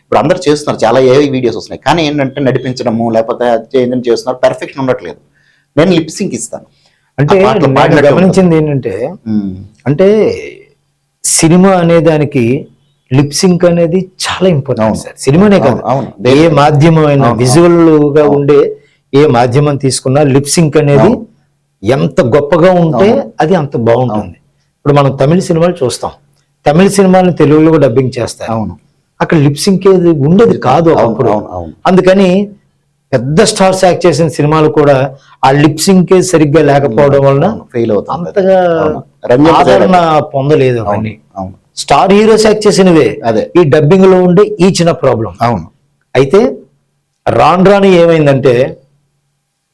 ఇప్పుడు అందరు చేస్తున్నారు, చాలా ఏఐ వీడియోస్ వస్తున్నాయి, కానీ ఏంటంటే నడిపించడము లేకపోతే చేస్తున్నారు, పర్ఫెక్షన్ ఉండట్లేదు. నేను లిప్సింగ్ ఇస్తాను. అంటే గమనించింది ఏంటంటే, అంటే సినిమా అనే దానికి లిప్సింక్ అనేది చాలా ఇంపార్టెంట్ సార్. సినిమానే కాదు, ఏ మాధ్యమం అయినా విజువల్ గా ఉండే ఏ మాధ్యమం తీసుకున్నా లిప్సింక్ అనేది ఎంత గొప్పగా ఉంటే అది అంత బాగుంటుంది. ఇప్పుడు మనం తమిళ సినిమాలు చూస్తాం, తమిళ సినిమాలను తెలుగులో డబ్బింగ్ చేస్తారు. అక్కడ లిప్సింక్ ఏది ఉండేది కాదు అప్పుడు. అందుకని పెద్ద స్టార్స్ యాక్ట్ చేసిన సినిమాలు కూడా ఆ లిప్సింక్ సరిగ్గా లేకపోవడం వలన ఫెయిల్ అవుతుంది, అంతగా ఆదరణ పొందలేదు. అవన్నీ స్టార్ హీరోస్ యాక్ట్ చేసినవే ఈ డబ్బింగ్ లో ఉండే ఈ చిన్న ప్రాబ్లం. అయితే రాను ఏమైందంటే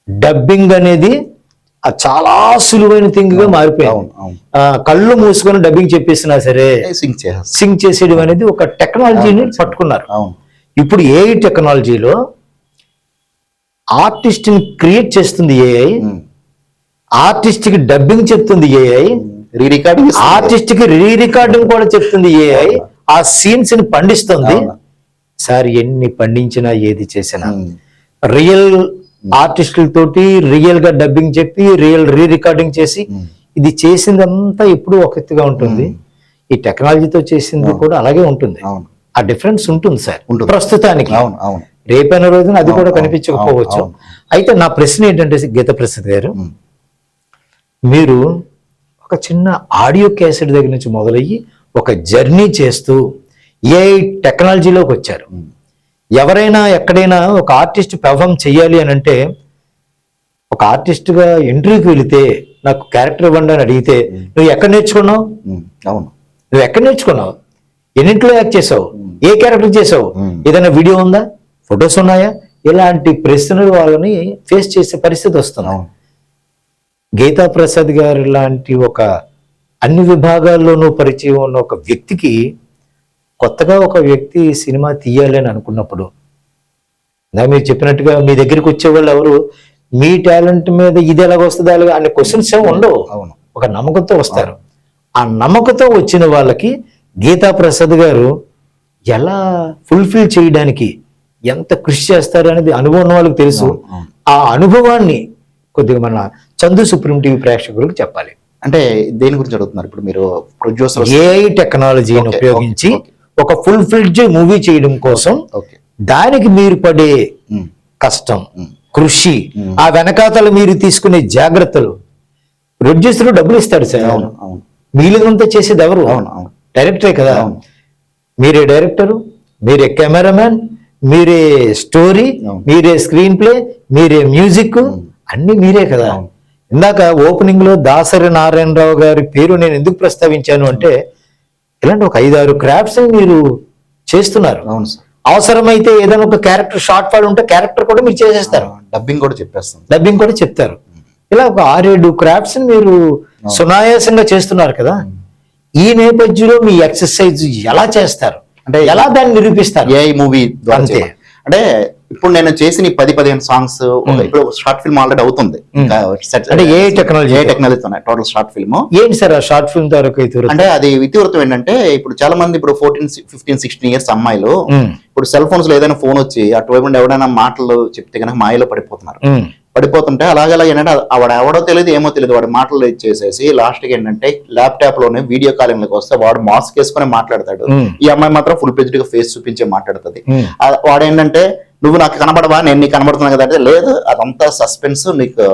డబ్బింగ్ అనేది చాలా సులువైన థింగ్ గా మారిపోయింది. కళ్ళు మూసుకొని డబ్బింగ్ చెప్పేసినా సరే సింగ్ చేసేయడం అనేది ఒక టెక్నాలజీని పట్టుకున్నారు. ఇప్పుడు ఏఐ టెక్నాలజీలో ఆర్టిస్ట్ ని క్రియేట్ చేస్తుంది ఏఐ, ఆర్టిస్ట్ కి డబ్బింగ్ చెప్తుంది ఏఐ, ఆర్టిస్ట్ కి రీ రికార్డింగ్ కూడా చెప్తుంది ఏఐ, ఆ సీన్స్ ని పండిస్తుంది. సార్ ఎన్ని పండించినా ఏది చేసినా రియల్ ఆర్టిస్టులతోటి రియల్ గా డబ్బింగ్ చెప్పి రియల్ రీ రికార్డింగ్ చేసి ఇది చేసిందంతా ఎప్పుడు ఒక ఎత్తుగా ఉంటుంది. ఈ టెక్నాలజీతో చేసింది కూడా అలాగే ఉంటుంది. ఆ డిఫరెన్స్ ఉంటుంది సార్ ప్రస్తుతానికి. రేపైన రోజున అది కూడా కనిపించకపోవచ్చు. అయితే నా ప్రశ్న ఏంటంటే గీతా ప్రసాద్ గారు, మీరు ఒక చిన్న ఆడియో క్యాసెట్ దగ్గర నుంచి మొదలయ్యి ఒక జర్నీ చేస్తూ ఏఐ టెక్నాలజీలోకి వచ్చారు. ఎవరైనా ఎక్కడైనా ఒక ఆర్టిస్ట్ పెర్ఫామ్ చెయ్యాలి అని అంటే, ఒక ఆర్టిస్ట్ గా ఇంటర్వ్యూకి వెళితే నాకు క్యారెక్టర్ ఇవ్వండి అని అడిగితే నువ్వు ఎక్కడ నేర్చుకున్నావు? నువ్వు ఎక్కడ నేర్చుకున్నావు? ఎన్నింటిలో యాక్ట్ చేసావు? ఏ క్యారెక్టర్ చేసావు? ఏదైనా వీడియో ఉందా? ఫొటోస్ ఉన్నాయా? ఇలాంటి ప్రశ్నలు వాళ్ళని ఫేస్ చేసే పరిస్థితి వస్తుంది. గీతా ప్రసాద్ గారు లాంటి ఒక అన్ని విభాగాల్లోనూ పరిచయం ఉన్న ఒక వ్యక్తికి కొత్తగా ఒక వ్యక్తి సినిమా తీయాలి అని అనుకున్నప్పుడు, మీరు చెప్పినట్టుగా మీ దగ్గరికి వచ్చే వాళ్ళు ఎవరు మీ టాలెంట్ మీద ఇది ఎలాగొస్తుంది అలాగే అనే క్వశ్చన్స్ ఏమి ఉండవు. ఒక నమ్మకంతో వస్తారు. ఆ నమ్మకంతో వచ్చిన వాళ్ళకి గీతా ప్రసాద్ గారు ఎలా ఫుల్ఫిల్ చేయడానికి ఎంత కృషి చేస్తారు అనేది అనుభవం ఉన్న వాళ్ళకి తెలుసు. ఆ అనుభవాన్ని కొద్దిగా మన చందు సుప్రీం టీవీ ప్రేక్షకులకు చెప్పాలి. అంటే దేని గురించి అడుగుతున్నారు? ఇప్పుడు మీరు ప్రొడ్యూసర్ ఏఐ టెక్నాలజీని ఉపయోగించి ఒక ఫుల్ ఫ్లెడ్జ్డ్ మూవీ చేయడం కోసం దానికి మీరు పడే ఉమ్, కష్టం, ఉమ్, కృషి, ఆ వెనకాతల మీరు తీసుకునే జాగ్రత్తలు. ప్రొడ్యూసర్ డబ్బులు ఇస్తాడు సార్, అవును అవును మిగిలినంతా చేసేది ఎవరు? అవును అవును డైరెక్టరే కదా. అవును. మీరే డైరెక్టరు, మీరే కెమెరామ్యాన్, మీరే స్టోరీ, అవును. మీరే స్క్రీన్ ప్లే, మీరే మ్యూజిక్, అన్ని మీరే కదా. అవును. ఇందాక ఓపెనింగ్ లో దాసరి నారాయణరావు గారి పేరు నేను ఎందుకు ప్రస్తావించాను అంటే, ఇలాంటి ఒక 5-6 క్రాఫ్ట్స్ మీరు చేస్తున్నారు. అవును సార్. అవసరమైతే ఏదైనా ఒక క్యారెక్టర్ షార్ట్ ఫాల్ ఉంటే క్యారెక్టర్ కూడా మీరు చేసేస్తారు, డబ్బింగ్ కూడా చెప్పేస్తాం. డబ్బింగ్ కూడా చెప్తారు. ఇలా ఒక 6-7 క్రాఫ్ట్స్ మీరు సునాయాసంగా చేస్తున్నారు కదా. ఈ నేపథ్యంలో మీ ఎక్సర్సైజ్ ఎలా చేస్తారు, అంటే ఎలా దాన్ని నిరూపిస్తారు? ఏఐ మూవీ ద్వారా అంతే. చేయడం. అంటే ఇప్పుడు నేను చేసిన 10-15 సాంగ్స్, ఇప్పుడు షార్ట్ ఫిల్మ్ ఆల్రెడీ అవుతుంది. అంటే ఏ టెక్నాలజీ? ఏ టెక్నాలజీ టోటల్ షార్ట్ ఫిల్మ్. ఏంటి సార్ ఆ షార్ట్ ఫిల్మ్ ద్వారా అంటే అది ఇతివృత్తం ఏంటంటే, ఇప్పుడు చాలా మంది ఇప్పుడు 14-15-16 ఇయర్స్ అమ్మాయిలు ఇప్పుడు సెల్ ఫోన్స్ లో ఏదైనా ఫోన్ వచ్చి అటువైపు ఎవడైనా మాటలు చెప్తే కనుక మాయలో పడిపోతున్నారు. పడిపోతుంటే అలాగే ఏంటంటే వాడు ఎవడో తెలియదు, ఏమో తెలియదు, వాడు మాటలు ఇచ్చేసేసి లాస్ట్ కి ఏంటంటే ల్యాప్టాప్ లోనే వీడియో కాలింగ్ లోకి వస్తే వాడు మాస్క్ వేసుకుని మాట్లాడతాడు. ఈ అమ్మాయి మాత్రం ఫుల్ ప్లేజ్డ్ గా ఫేస్ చూపించే మాట్లాడుతుంది. వాడు ఏంటంటే, నువ్వు నాకు కనబడవా, నేను నీకు కనబడుతున్నా కదా అంటే, లేదు అదంతా సస్పెన్స్, నీకు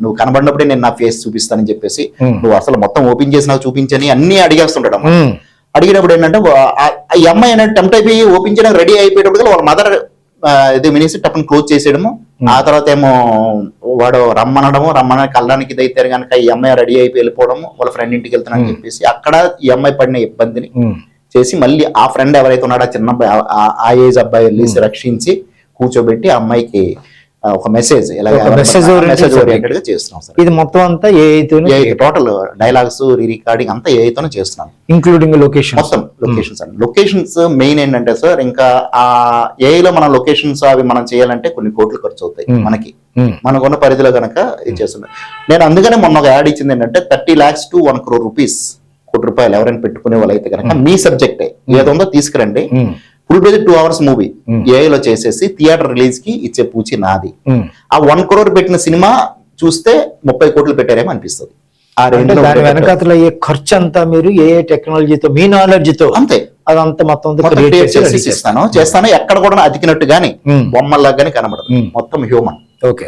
నువ్వు కనబడినప్పుడే నేను నా ఫేస్ చూపిస్తానని చెప్పేసి, నువ్వు అసలు మొత్తం ఓపెన్ చేసి నాకు చూపించని అన్ని అడిగేస్తుంటాడు. అడిగినప్పుడు ఏంటంటే ఈ అమ్మాయి ఏంటంటే టెంప్ట్ అయిపోయి ఓపెన్ చేయడానికి రెడీ అయిపోయేటప్పుడు వాళ్ళ మదర్ ఇది వినేసి టప్పని క్లోజ్ చేసేయడము. ఆ తర్వాత ఏమో వాడు రమ్మని కళ్ళడానికి ఇదైతే కనుక ఈ అమ్మాయి రెడీ అయిపోయి వెళ్ళిపోవడము, వాళ్ళ ఫ్రెండ్ ఇంటికి వెళ్తానని చెప్పేసి అక్కడ ఈ అమ్మాయి పడిన ఇబ్బందిని చేసి మళ్ళీ ఆ ఫ్రెండ్ ఎవరైతే ఉన్నాడో చిన్న అబ్బాయి, ఆ ఏజ్ అబ్బాయి వెళ్ళి రక్షించి కూర్చోబెట్టి ఆ అమ్మాయికి ఒక మెసేజ్ మెసేజ్ ఓరియంటెడ్ గా చేస్తున్నాం సార్. ఇది మొత్తం అంతా టోటల్ డైలాగ్స్ రికార్డింగ్ అంతా ఏఐతోనే చేస్తున్నాం, ఇంక్లూడింగ్ లొకేషన్. మొత్తం లొకేషన్స్ అండి. లొకేషన్స్ మెయిన్ ఏంటంటే సార్, ఇంకా ఆ ఏఐలో మన లొకేషన్స్ అవి మనం చేయాలంటే కొన్ని కోట్లు ఖర్చు అవుతాయి మనకి, మనకున్న పరిధిలో కనుక ఇది చేస్తున్నాం. నేను అందుకనే మొన్న ఒక యాడ్ ఇచ్చింది ఏంటంటే 30 lakhs to 1 crore rupees, ₹1 కోటి ఎవరైనా పెట్టుకునే వాళ్ళు అయితే కనుక మీ సబ్జెక్టే ఏదో తీసుకురండి, ఫుల్ పేజ్ 2 hours మూవీ ఏఐలో చేసేసి థియేటర్ రిలీజ్ కి ఇచ్చే పూచి నాది. ఆ 1 crore పెట్టిన సినిమా చూస్తే 30 కోట్లు పెట్టారేమో అనిపిస్తుంది. ఆ రేంజ్ లో దాని వెనకాతల ఏ ఖర్చు అంతా మీరు ఏ టెక్నాలజీతో, మీ నాలెడ్జ్ తో అంతే అదంతా మొత్తం చేస్తాను. ఎక్కడ కూడా అతికినట్టు గానీ బొమ్మల్లాగా గానీ కనబడదు, మొత్తం హ్యూమన్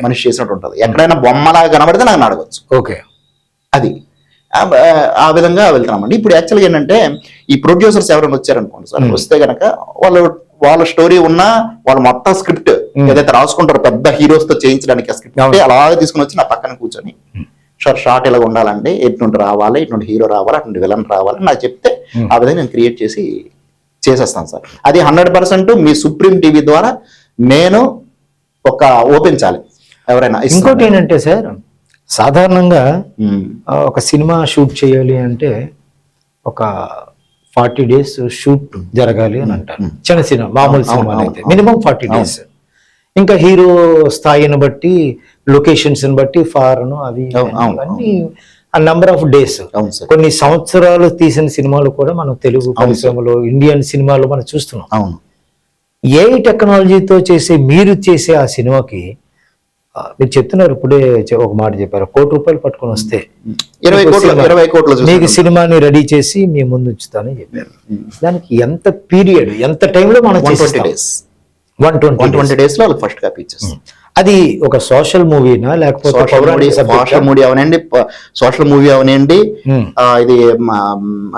మనిషి చేసినట్టు ఉంటుంది. ఎక్కడైనా బొమ్మలాగా కనబడితే నాకు అడగచ్చు. ఓకే, అది ఆ విధంగా వెళ్తున్నామండి. ఇప్పుడు యాక్చువల్గా ఏంటంటే, ఈ ప్రొడ్యూసర్స్ ఎవరైనా వచ్చారనుకోండి సార్, వస్తే గనక వాళ్ళ స్టోరీ ఉన్నా వాళ్ళు మొత్తం స్క్రిప్ట్ ఏదైతే రాసుకుంటారో పెద్ద హీరోస్ తో చేయించడానికి ఆ స్క్రిప్ట్ అలాగే తీసుకుని వచ్చి నా పక్కన కూర్చొని, షార్ట్ ఇలా ఉండాలండి, ఎటువంటి రావాలి, ఇటువంటి హీరో రావాలి, అటువంటి విలన్ రావాలి నాకు చెప్తే ఆ విధంగా నేను క్రియేట్ చేసి చేసేస్తాను సార్. అది 100% మీ సుప్రీం టీవీ ద్వారా నేను ఒక ఓపెన్ ఛాలెంజ్ ఎవరైనా. ఇంకోటి ఏంటంటే సార్, సాధారణంగా ఒక సినిమా షూట్ చేయాలి అంటే ఒక 40 days షూట్ జరగాలి అని అంటారు. చిన్న సినిమా, మామూలు సినిమాలు అయితే మినిమం 40 days. ఇంకా హీరో స్థాయిని బట్టి, లొకేషన్స్ బట్టి, ఫారెన్ అవి అన్ని ఆ నెంబర్ ఆఫ్ డేస్. కొన్ని సంవత్సరాలు తీసిన సినిమాలు కూడా మనం తెలుగు పరిశ్రమలో, ఇండియన్ సినిమాలో మనం చూస్తున్నాం. ఏ టెక్నాలజీతో మీరు చేసే ఆ సినిమాకి మీరు చెప్తున్నారు, ఇప్పుడే ఒక మాట చెప్పారు, ₹1 కోటి పట్టుకొని వస్తే 20 కోట్లు మీకు సినిమాని రెడీ చేసి మీ ముందు ఉంచుతానని చెప్పారు. దానికి ఎంత పీరియడ్, ఎంత టైంలో మనం 120 days 120 days లో ఫస్ట్ కాపీ ఇచ్చేస్తాం. అది ఒక సోషల్ మూవీనా లేకపోతే సోషల్ మూవీ అవనండి, ఇది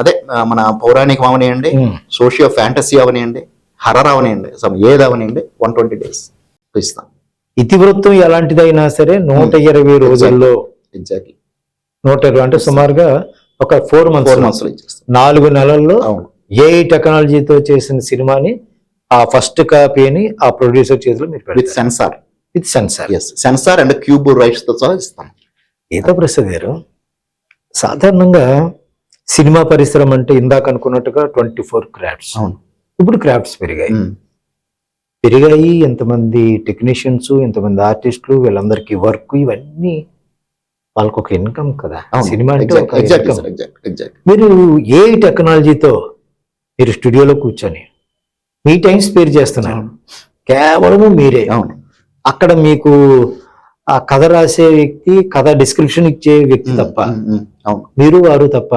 అదే మన పౌరాణికం అవనియండి, సోషియో ఫ్యాంటసీ అవనియండి, హర్రర్ అవనియండి, ఏది అవనియండి 120 days ఇస్తాం. ఇతివృత్తం ఎలాంటిదైనా సరే 120 రోజుల్లో, 120 అంటే సుమారుగా ఒక 4 months 4 నెలల్లో ఏ టెక్నాలజీతో చేసిన సినిమాని ఆ ఫస్ట్ కాపీని ఆ ప్రొడ్యూసర్ చేతిలో మీరు with censor censor and cube rights తో సహా ఇస్తాం. ఏదో ప్రసాద్ గారు, సాధారణంగా సినిమా పరిశ్రమ అంటే ఇందాక అనుకున్నట్టుగా 24 crafts, ఇప్పుడు క్రాఫ్ట్స్ పెరిగాయి. ఎంతమంది టెక్నీషియన్స్, ఎంతమంది ఆర్టిస్టులు, వీళ్ళందరికీ వర్క్, ఇవన్నీ వాళ్ళకు ఒక ఇన్కమ్ కదా సినిమా అంటే. మీరు ఏ టెక్నాలజీతో మీరు స్టూడియోలో కూర్చొని మీ టైం స్పేర్ చేస్తున్నారు, కేవలము మీరే. అక్కడ మీకు ఆ కథ రాసే వ్యక్తి, కథ డిస్క్రిప్షన్ ఇచ్చే వ్యక్తి తప్ప, మీరు వారు తప్ప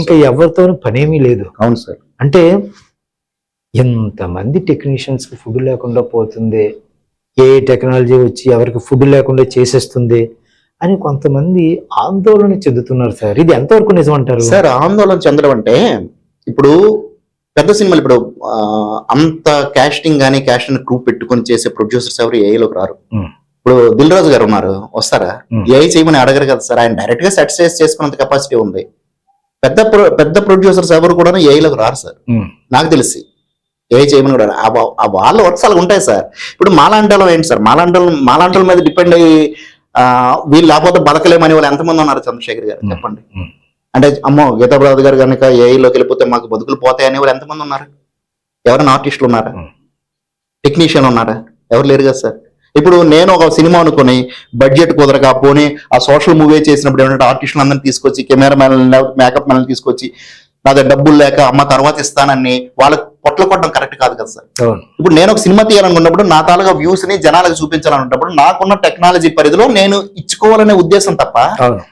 ఇంకా ఎవరితో పనేమీ లేదు. అవును సార్. అంటే ఎంతమంది టెక్నీషియన్స్కి ఫుడ్ లేకుండా పోతుంది, ఏ టెక్నాలజీ వచ్చి ఎవరికి ఫుడ్ లేకుండా చేసేస్తుంది అని కొంతమంది ఆందోళన చెందుతున్నారు సార్. ఇది ఎంతవరకు నిజం అంటారు సార్? ఆందోళన చెందడం అంటే ఇప్పుడు పెద్ద సినిమాలు ఇప్పుడు అంత కాస్టింగ్ కానీ కాస్టింగ్ క్రూ పెట్టుకొని చేసే ప్రొడ్యూసర్స్ ఎవరు ఏఐలోకి రారు. ఇప్పుడు దిల్ రాజు గారు ఉన్నారు, వస్తారా? ఏఐ చేయమని అడగరు కదా సార్. ఆయన డైరెక్ట్ గా సెట్ చేసుకున్నంత కెపాసిటీ ఉంది. పెద్ద ప్రొడ్యూసర్స్ ఎవరు కూడా ఏఐలోకి రారు సార్, నాకు తెలిసి. ఏఐ చేయమని కూడా వాళ్ళ వర్క్స్ ఉంటాయి సార్. ఇప్పుడు మాలాంటలో ఏంటి సార్, మాలాంటల మీద డిపెండ్ అయ్యి వీళ్ళు లేకపోతే బతకలేమని వాళ్ళు ఎంతమంది ఉన్నారు చంద్రశేఖర్ గారు చెప్పండి. అంటే అమ్మో గీతాప్రసాద్ గారు కనుక ఏఐలోకి వెళ్ళిపోతే మాకు బతుకులు పోతాయని వాళ్ళు ఎంతమంది ఉన్నారు? ఎవరైనా ఆర్టిస్టులు ఉన్నారా? టెక్నీషియన్ ఉన్నారా? ఎవరు లేరు కదా సార్. ఇప్పుడు నేను ఒక సినిమా అనుకుని బడ్జెట్ కుదరక పోనీ ఆ సోషల్ మూవీ చేసినప్పుడు ఏమంటే ఆర్టిస్టులు అందరిని తీసుకొచ్చి కెమెరా మ్యాన్ మేకప్ మ్యాన్ తీసుకొచ్చి నా దగ్గర డబ్బులు లేక అమ్మ తర్వాత ఇస్తానని వాళ్ళకి పొట్ల కొట్టడం కరెక్ట్ కాదు కదా సార్. ఇప్పుడు నేను ఒక సినిమా తీయాలనుకున్నప్పుడు నా తాలూకా వ్యూస్ ని జనాలకు చూపించాలనుకున్నప్పుడు నాకున్న టెక్నాలజీ పరిధిలో నేను ఇచ్చుకోవాలనే ఉద్దేశం తప్ప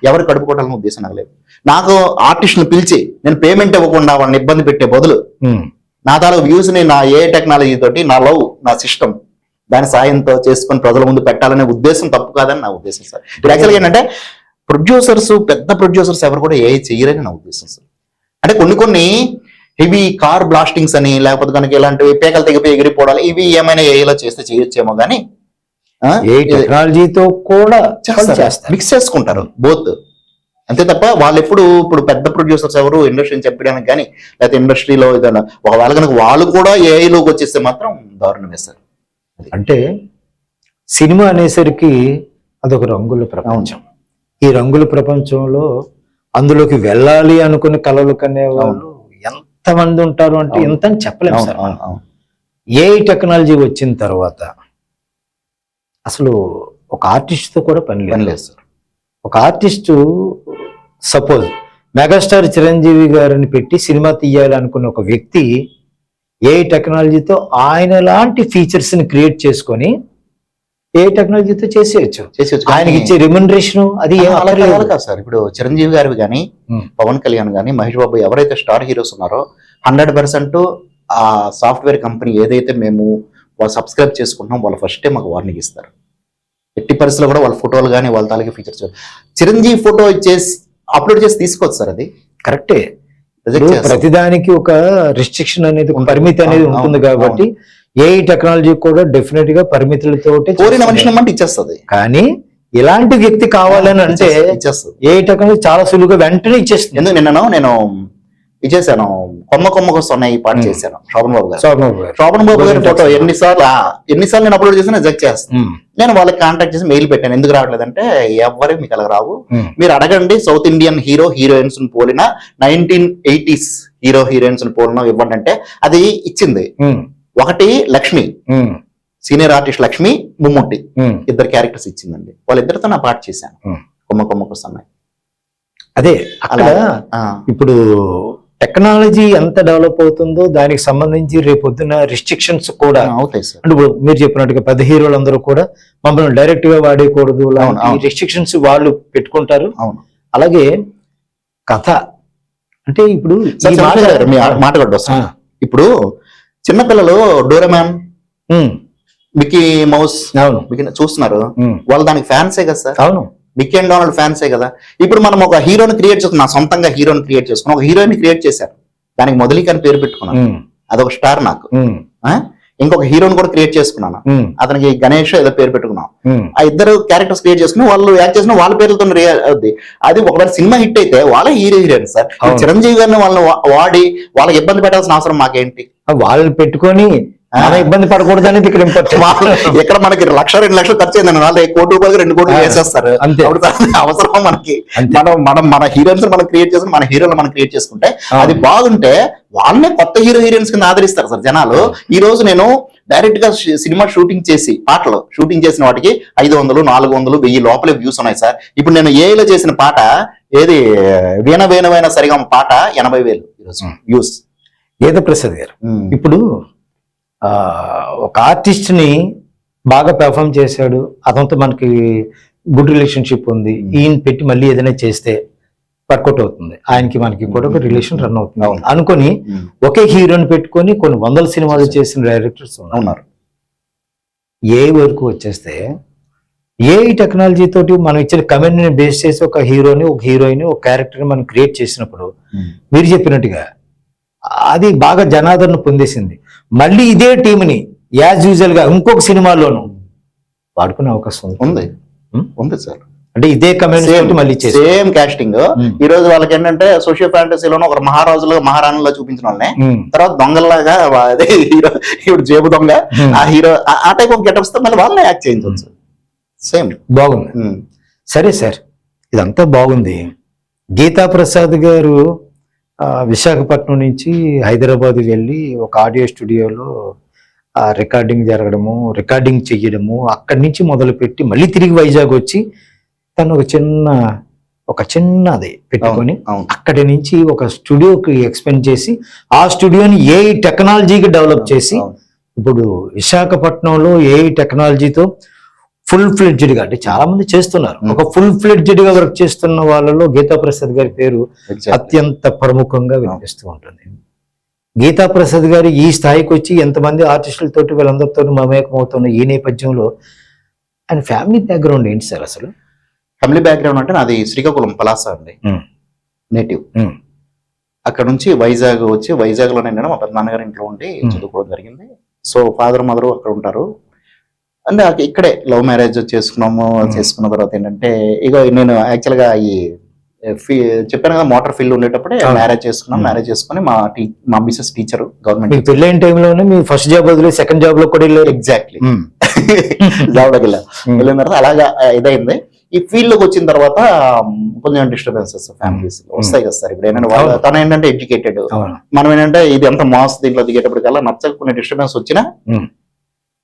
ఎవరు కడుపుకోవాలనే ఉద్దేశం నాకు లేదు. నాకు ఆర్టిస్టులు పిలిచి నేను పేమెంట్ ఇవ్వకుండా వాళ్ళని ఇబ్బంది పెట్టే బదులు నా తాలూకా వ్యూస్ ని నా ఏ టెక్నాలజీ తోటి నా లవ్ నా సిస్టమ్ దాని సాయంతో చేసుకొని ప్రజల ముందు పెట్టాలనే ఉద్దేశం తప్పు కాదని నా ఉద్దేశం సార్. ఇప్పుడు యాక్చువల్గా ఏంటంటే పెద్ద ప్రొడ్యూసర్స్ ఎవరు కూడా ఏ చేయరని నా ఉద్దేశం సార్. అంటే కొన్ని హెవీ కార్ బ్లాస్టింగ్స్ అని లేకపోతే కనుక ఇలాంటివి పేకలు తెగిపోయి ఎగిరిపోవడాలు ఇవి ఏమైనా ఏఐలో చేస్తే చేయొచ్చేమో కానీ టెక్నాలజీతో కూడా మిక్స్ చేసుకుంటారు బోత్, అంతే తప్ప వాళ్ళు ఇప్పుడు పెద్ద ప్రొడ్యూసర్స్ ఎవరు ఇండస్ట్రీని చెప్పడానికి కానీ లేకపోతే ఇండస్ట్రీలో ఏదైనా ఒకవేళ కనుక వాళ్ళు కూడా ఏఐలోకి వచ్చేస్తే మాత్రం దారుణమే సార్. అంటే సినిమా అనేసరికి అదొక రంగుల ప్రపంచం. ఈ రంగుల ప్రపంచంలో అందులోకి వెళ్ళాలి అనుకునే కళలు కనే వాళ్ళు ఎంతమంది ఉంటారు అంటే ఎంత అని చెప్పలేము సార్. ఏ టెక్నాలజీ వచ్చిన తర్వాత అసలు ఒక ఆర్టిస్ట్తో కూడా పని లేదు సార్. ఒక ఆర్టిస్టు సపోజ్ మెగాస్టార్ చిరంజీవి గారిని పెట్టి సినిమా తీయాలి అనుకున్న ఒక వ్యక్తి ఏ టెక్నాలజీతో ఆయన లాంటి ఫీచర్స్ ని క్రియేట్ చేసుకొని ఏ టెక్నాలజీతో చేసేయచ్చు. ఆయనకి ఇచ్చే రెమ్యునరేషన్ అది కాదు సార్. ఇప్పుడు చిరంజీవి గారు కానీ పవన్ కళ్యాణ్ కానీ మహేష్ బాబు ఎవరైతే స్టార్ హీరోస్ ఉన్నారో 100% ఆ సాఫ్ట్వేర్ కంపెనీ ఏదైతే మేము వాళ్ళు సబ్స్క్రైబ్ చేసుకుంటున్నాం వాళ్ళు ఫస్టే మాకు వార్నింగ్ ఇస్తారు. ఎట్టి పరిస్థితుల్లో కూడా వాళ్ళ ఫోటోలు కానీ వాళ్ళ తాలూకా ఫీచర్స్ చిరంజీవి ఫోటో చేసి అప్లోడ్ చేసి తీసుకోవచ్చు సార్. అది కరెక్టే. ప్రతిదానికి ఒక రిస్ట్రిక్షన్ అనేది పరిమితి అనేది ఉంటుంది కాబట్టి ఏ టెక్నాలజీ కూడా డెఫినెట్ గా పరిమితులతో కోరిన మనిషిని ఇచ్చేస్తుంది. కానీ ఇలాంటి వ్యక్తి కావాలని అంటే ఏ టెక్నాలజీ చాలా సులువుగా వెంటనే ఇచ్చేస్తుంది. ఎందుకు నేను ఇచ్చేసాను కొమ్మ కోసం ఈ పాట చేశాను శోభన్ బాబు గారి ఫోటో ఎన్నిసార్లు నేను అప్లోడ్ చేసినా రిజెక్ట్ చేస్తాను. నేను వాళ్ళకి కాంటాక్ట్ చేసి మెయిల్ పెట్టాను, ఎందుకు రావట్లేదంటే ఎవరికి మీకు అలా రావు, మీరు అడగండి సౌత్ ఇండియన్ హీరోయిన్స్ పోలిన 1980s హీరోయిన్స్ పోలిన ఇవ్వండి అంటే అది ఇచ్చింది. ఒకటి లక్ష్మి, సీనియర్ ఆర్టిస్ట్ లక్ష్మి, ముమ్ముట్టి, ఇద్దరు క్యారెక్టర్స్ ఇచ్చిందండి. వాళ్ళిద్దరితో నా పాట చేశాను కొమ్మ కోసం. అదే అక్కడ ఇప్పుడు టెక్నాలజీ ఎంత డెవలప్ అవుతుందో దానికి సంబంధించి రేపొద్దున రిస్ట్రిక్షన్స్ కూడా అవుతాయి సార్. అంటే మీరు చెప్పినట్టుగా పెద్ద హీరోలందరూ కూడా మమ్మల్ని డైరెక్ట్ గా వాడేయకూడదు రిస్ట్రిక్షన్స్ వాళ్ళు పెట్టుకుంటారు. అలాగే కథ అంటే ఇప్పుడు మాట్లాడారు ఇప్పుడు చిన్నపిల్లలు డోరెమాన్, మిక్కీ మౌస్ చూస్తున్నారు, వాళ్ళు దానికి ఫ్యాన్సే కదా సార్. అవును, మిక్కీ అండ్ డొనాల్డ్ ఫ్యాన్సే కదా. ఇప్పుడు మనం ఒక హీరోని క్రియేట్ చేసుకున్నాం, సొంతంగా హీరోని క్రియేట్ చేసుకున్నాం, ఒక హీరోయిన్ క్రియేట్ చేశారు, దానికి మొదలికి అని పేరు పెట్టుకున్నాను, అదొక స్టార్ నాకు. ఇంకొక హీరోని కూడా క్రియేట్ చేసుకున్నాను, అతనికి గణేష్ ఏదో పేరు పెట్టుకున్నాం. ఆ ఇద్దరు క్యారెక్టర్స్ క్రియేట్ చేసుకుని వాళ్ళు యాక్ట్ చేసిన వాళ్ళ పేర్లతో అది ఒకవేళ సినిమా హిట్ అయితే వాళ్ళ హీరోయిన్ సార్. చిరంజీవి గారిని వాళ్ళని వాడి వాళ్ళకి ఇబ్బంది పెట్టాల్సిన అవసరం మాకేంటి? వాళ్ళని పెట్టుకొని ఇబ్బంది పడకూడదు అనేది ఇక్కడ ఇంపార్టెంట్. ఇక్కడ మనకి 1,00,000-2 లక్షలు ఖర్చు అయిందని వాళ్ళు 1 కోటి రూపాయలు 2 కోట్లు వేసేస్తారు. అవసరం మనకి? మన హీరోయిన్స్ మనం క్రియేట్ చేసుకుని మన హీరోలు మనం క్రియేట్ చేసుకుంటే అది బాగుంటే వాళ్ళనే కొత్త హీరోయిన్స్ కింద ఆదరిస్తారు సార్ జనాలు. ఈ రోజు నేను డైరెక్ట్ గా సినిమా షూటింగ్ చేసి పాటలు షూటింగ్ చేసిన వాటికి 500, 400, 1000 లోపలే వ్యూస్ ఉన్నాయి సార్. ఇప్పుడు నేను ఏఐలో చేసిన పాట ఏది వీణ సరిగా పాట 80,000 ఈరోజు వ్యూస్. గీతాప్రసాద్ గారు ఇప్పుడు ఒక ఆర్టిస్ట్ ని బాగా పెర్ఫామ్ చేశాడు, అతనితో మనకి గుడ్ రిలేషన్షిప్ ఉంది, ఈయన పెట్టి మళ్ళీ ఏదైనా చేస్తే వర్కౌట్ అవుతుంది, ఆయనకి మనకి కూడా ఒక రిలేషన్ రన్ అవుతుంది అవును. అనుకొని ఉమ్. ఒకే హీరోని పెట్టుకొని కొన్ని వందల సినిమాలు చేసిన డైరెక్టర్స్ ఉన్నారు. ఏ వరకు వచ్చేస్తే ఏ టెక్నాలజీ తోటి మనం ఇచ్చిన కమెంట్ ని బేస్ చేసి ఒక హీరోని ఒక హీరోయిన్ ఒక క్యారెక్టర్ మనం క్రియేట్ చేసినప్పుడు మీరు చెప్పినట్టుగా అది బాగా జనాదరణ పొందేసింది. మళ్ళీ ఇదే టీంని యాజ్ యూజువల్ గా ఇంకొక సినిమాలోను వాడుకునే అవకాశం ఉంది ఉమ్? ఉంది సార్. అంటే ఇదే కమెంట్ మళ్ళీ చేసి సేమ్ కాస్టింగ్. ఈ రోజు వాళ్ళకి ఏంటంటే సోషియో ఫ్యాంటసీలోనూ ఒక మహారాజులో మహారాణిలో చూపించిన వాళ్ళని తర్వాత దొంగల్లాగా అదే హీరో ఇప్పుడు జేబు దొంగ ఆ హీరో ఆ టైప్ ఆఫ్ గెటప్స్ తో మళ్ళీ వాళ్ళని యాక్ట్ చేయించవచ్చు. సేమ్ బాగుంది. సరే సార్, ఇదంతా బాగుంది. గీతా ప్రసాద్ గారు విశాఖపట్నం నుంచి హైదరాబాద్ వెళ్ళి ఒక ఆడియో స్టూడియోలో రికార్డింగ్ జరగడము, రికార్డింగ్ చెయ్యడము, అక్కడి నుంచి మొదలుపెట్టి మళ్ళీ తిరిగి వైజాగ్ వచ్చి తను ఒక చిన్నది పెట్టుకొని అక్కడి నుంచి ఒక స్టూడియోకి ఎక్స్పెండ్ చేసి ఆ స్టూడియోని ఏ టెక్నాలజీకి డెవలప్ చేసి ఇప్పుడు విశాఖపట్నంలో ఏ టెక్నాలజీతో ఫుల్ ఫ్లెడ్జ్డ్ గా, అంటే చాలా మంది చేస్తున్నారు, ఒక ఫుల్ ఫ్లెడ్జ్డ్ గా వర్క్ చేస్తున్న వాళ్ళలో గీతా ప్రసాద్ గారి పేరు అత్యంత ప్రముఖంగా వినిపిస్తూ ఉంటుంది. గీతా ప్రసాద్ గారు ఈ స్థాయికి వచ్చి ఎంతమంది ఆర్టిస్టులతోటి వీళ్ళందరితో మమేకం అవుతున్న ఈ నేపథ్యంలో ఆయన ఫ్యామిలీ బ్యాక్గ్రౌండ్ ఏంటి సార్ అసలు? ఫ్యామిలీ బ్యాక్గ్రౌండ్ అంటే నాది శ్రీకాకుళం పలాస అండి, నేటివ్. అక్కడ నుంచి వైజాగ్ వచ్చి వైజాగ్ లోనే మా పెద్ద నాన్నగారి ఇంట్లో ఉండి చదువుకోవడం జరిగింది. సో ఫాదర్ మదర్ అక్కడ ఉంటారు. అంటే ఇక్కడే లవ్ మ్యారేజ్ చేసుకున్నాము. చేసుకున్న తర్వాత ఏంటంటే ఇక నేను యాక్చువల్ గా ఈ చెప్పాను కదా మోటార్ ఫీల్డ్ ఉండేటప్పుడే మ్యారేజ్ చేసుకున్నాం. మ్యారేజ్ చేసుకుని మా మిసెస్ టీచర్ గవర్నమెంట్ పెళ్ళైన టైంలోనే మీ ఫస్ట్ జాబ్ వదిలే సెకండ్ జాబ్ లో కూడా ఎగ్జాక్ట్లీ జాబ్ లోకి వెళ్ళిన తర్వాత అలాగా ఇదైంది. ఈ ఫీల్డ్ లోకి వచ్చిన తర్వాత కొంచెం డిస్టర్బెన్సెస్ ఫ్యామిలీస్ వస్తాయి కదా సార్. ఇప్పుడు ఏంటంటే తను ఏంటంటే ఎడ్యుకేటెడ్, మనం ఏంటంటే ఇది ఎంత మాస్ దీంట్లో దిగేటప్పటికల్లా నచ్చక కొన్ని డిస్టర్బెన్స్ వచ్చినా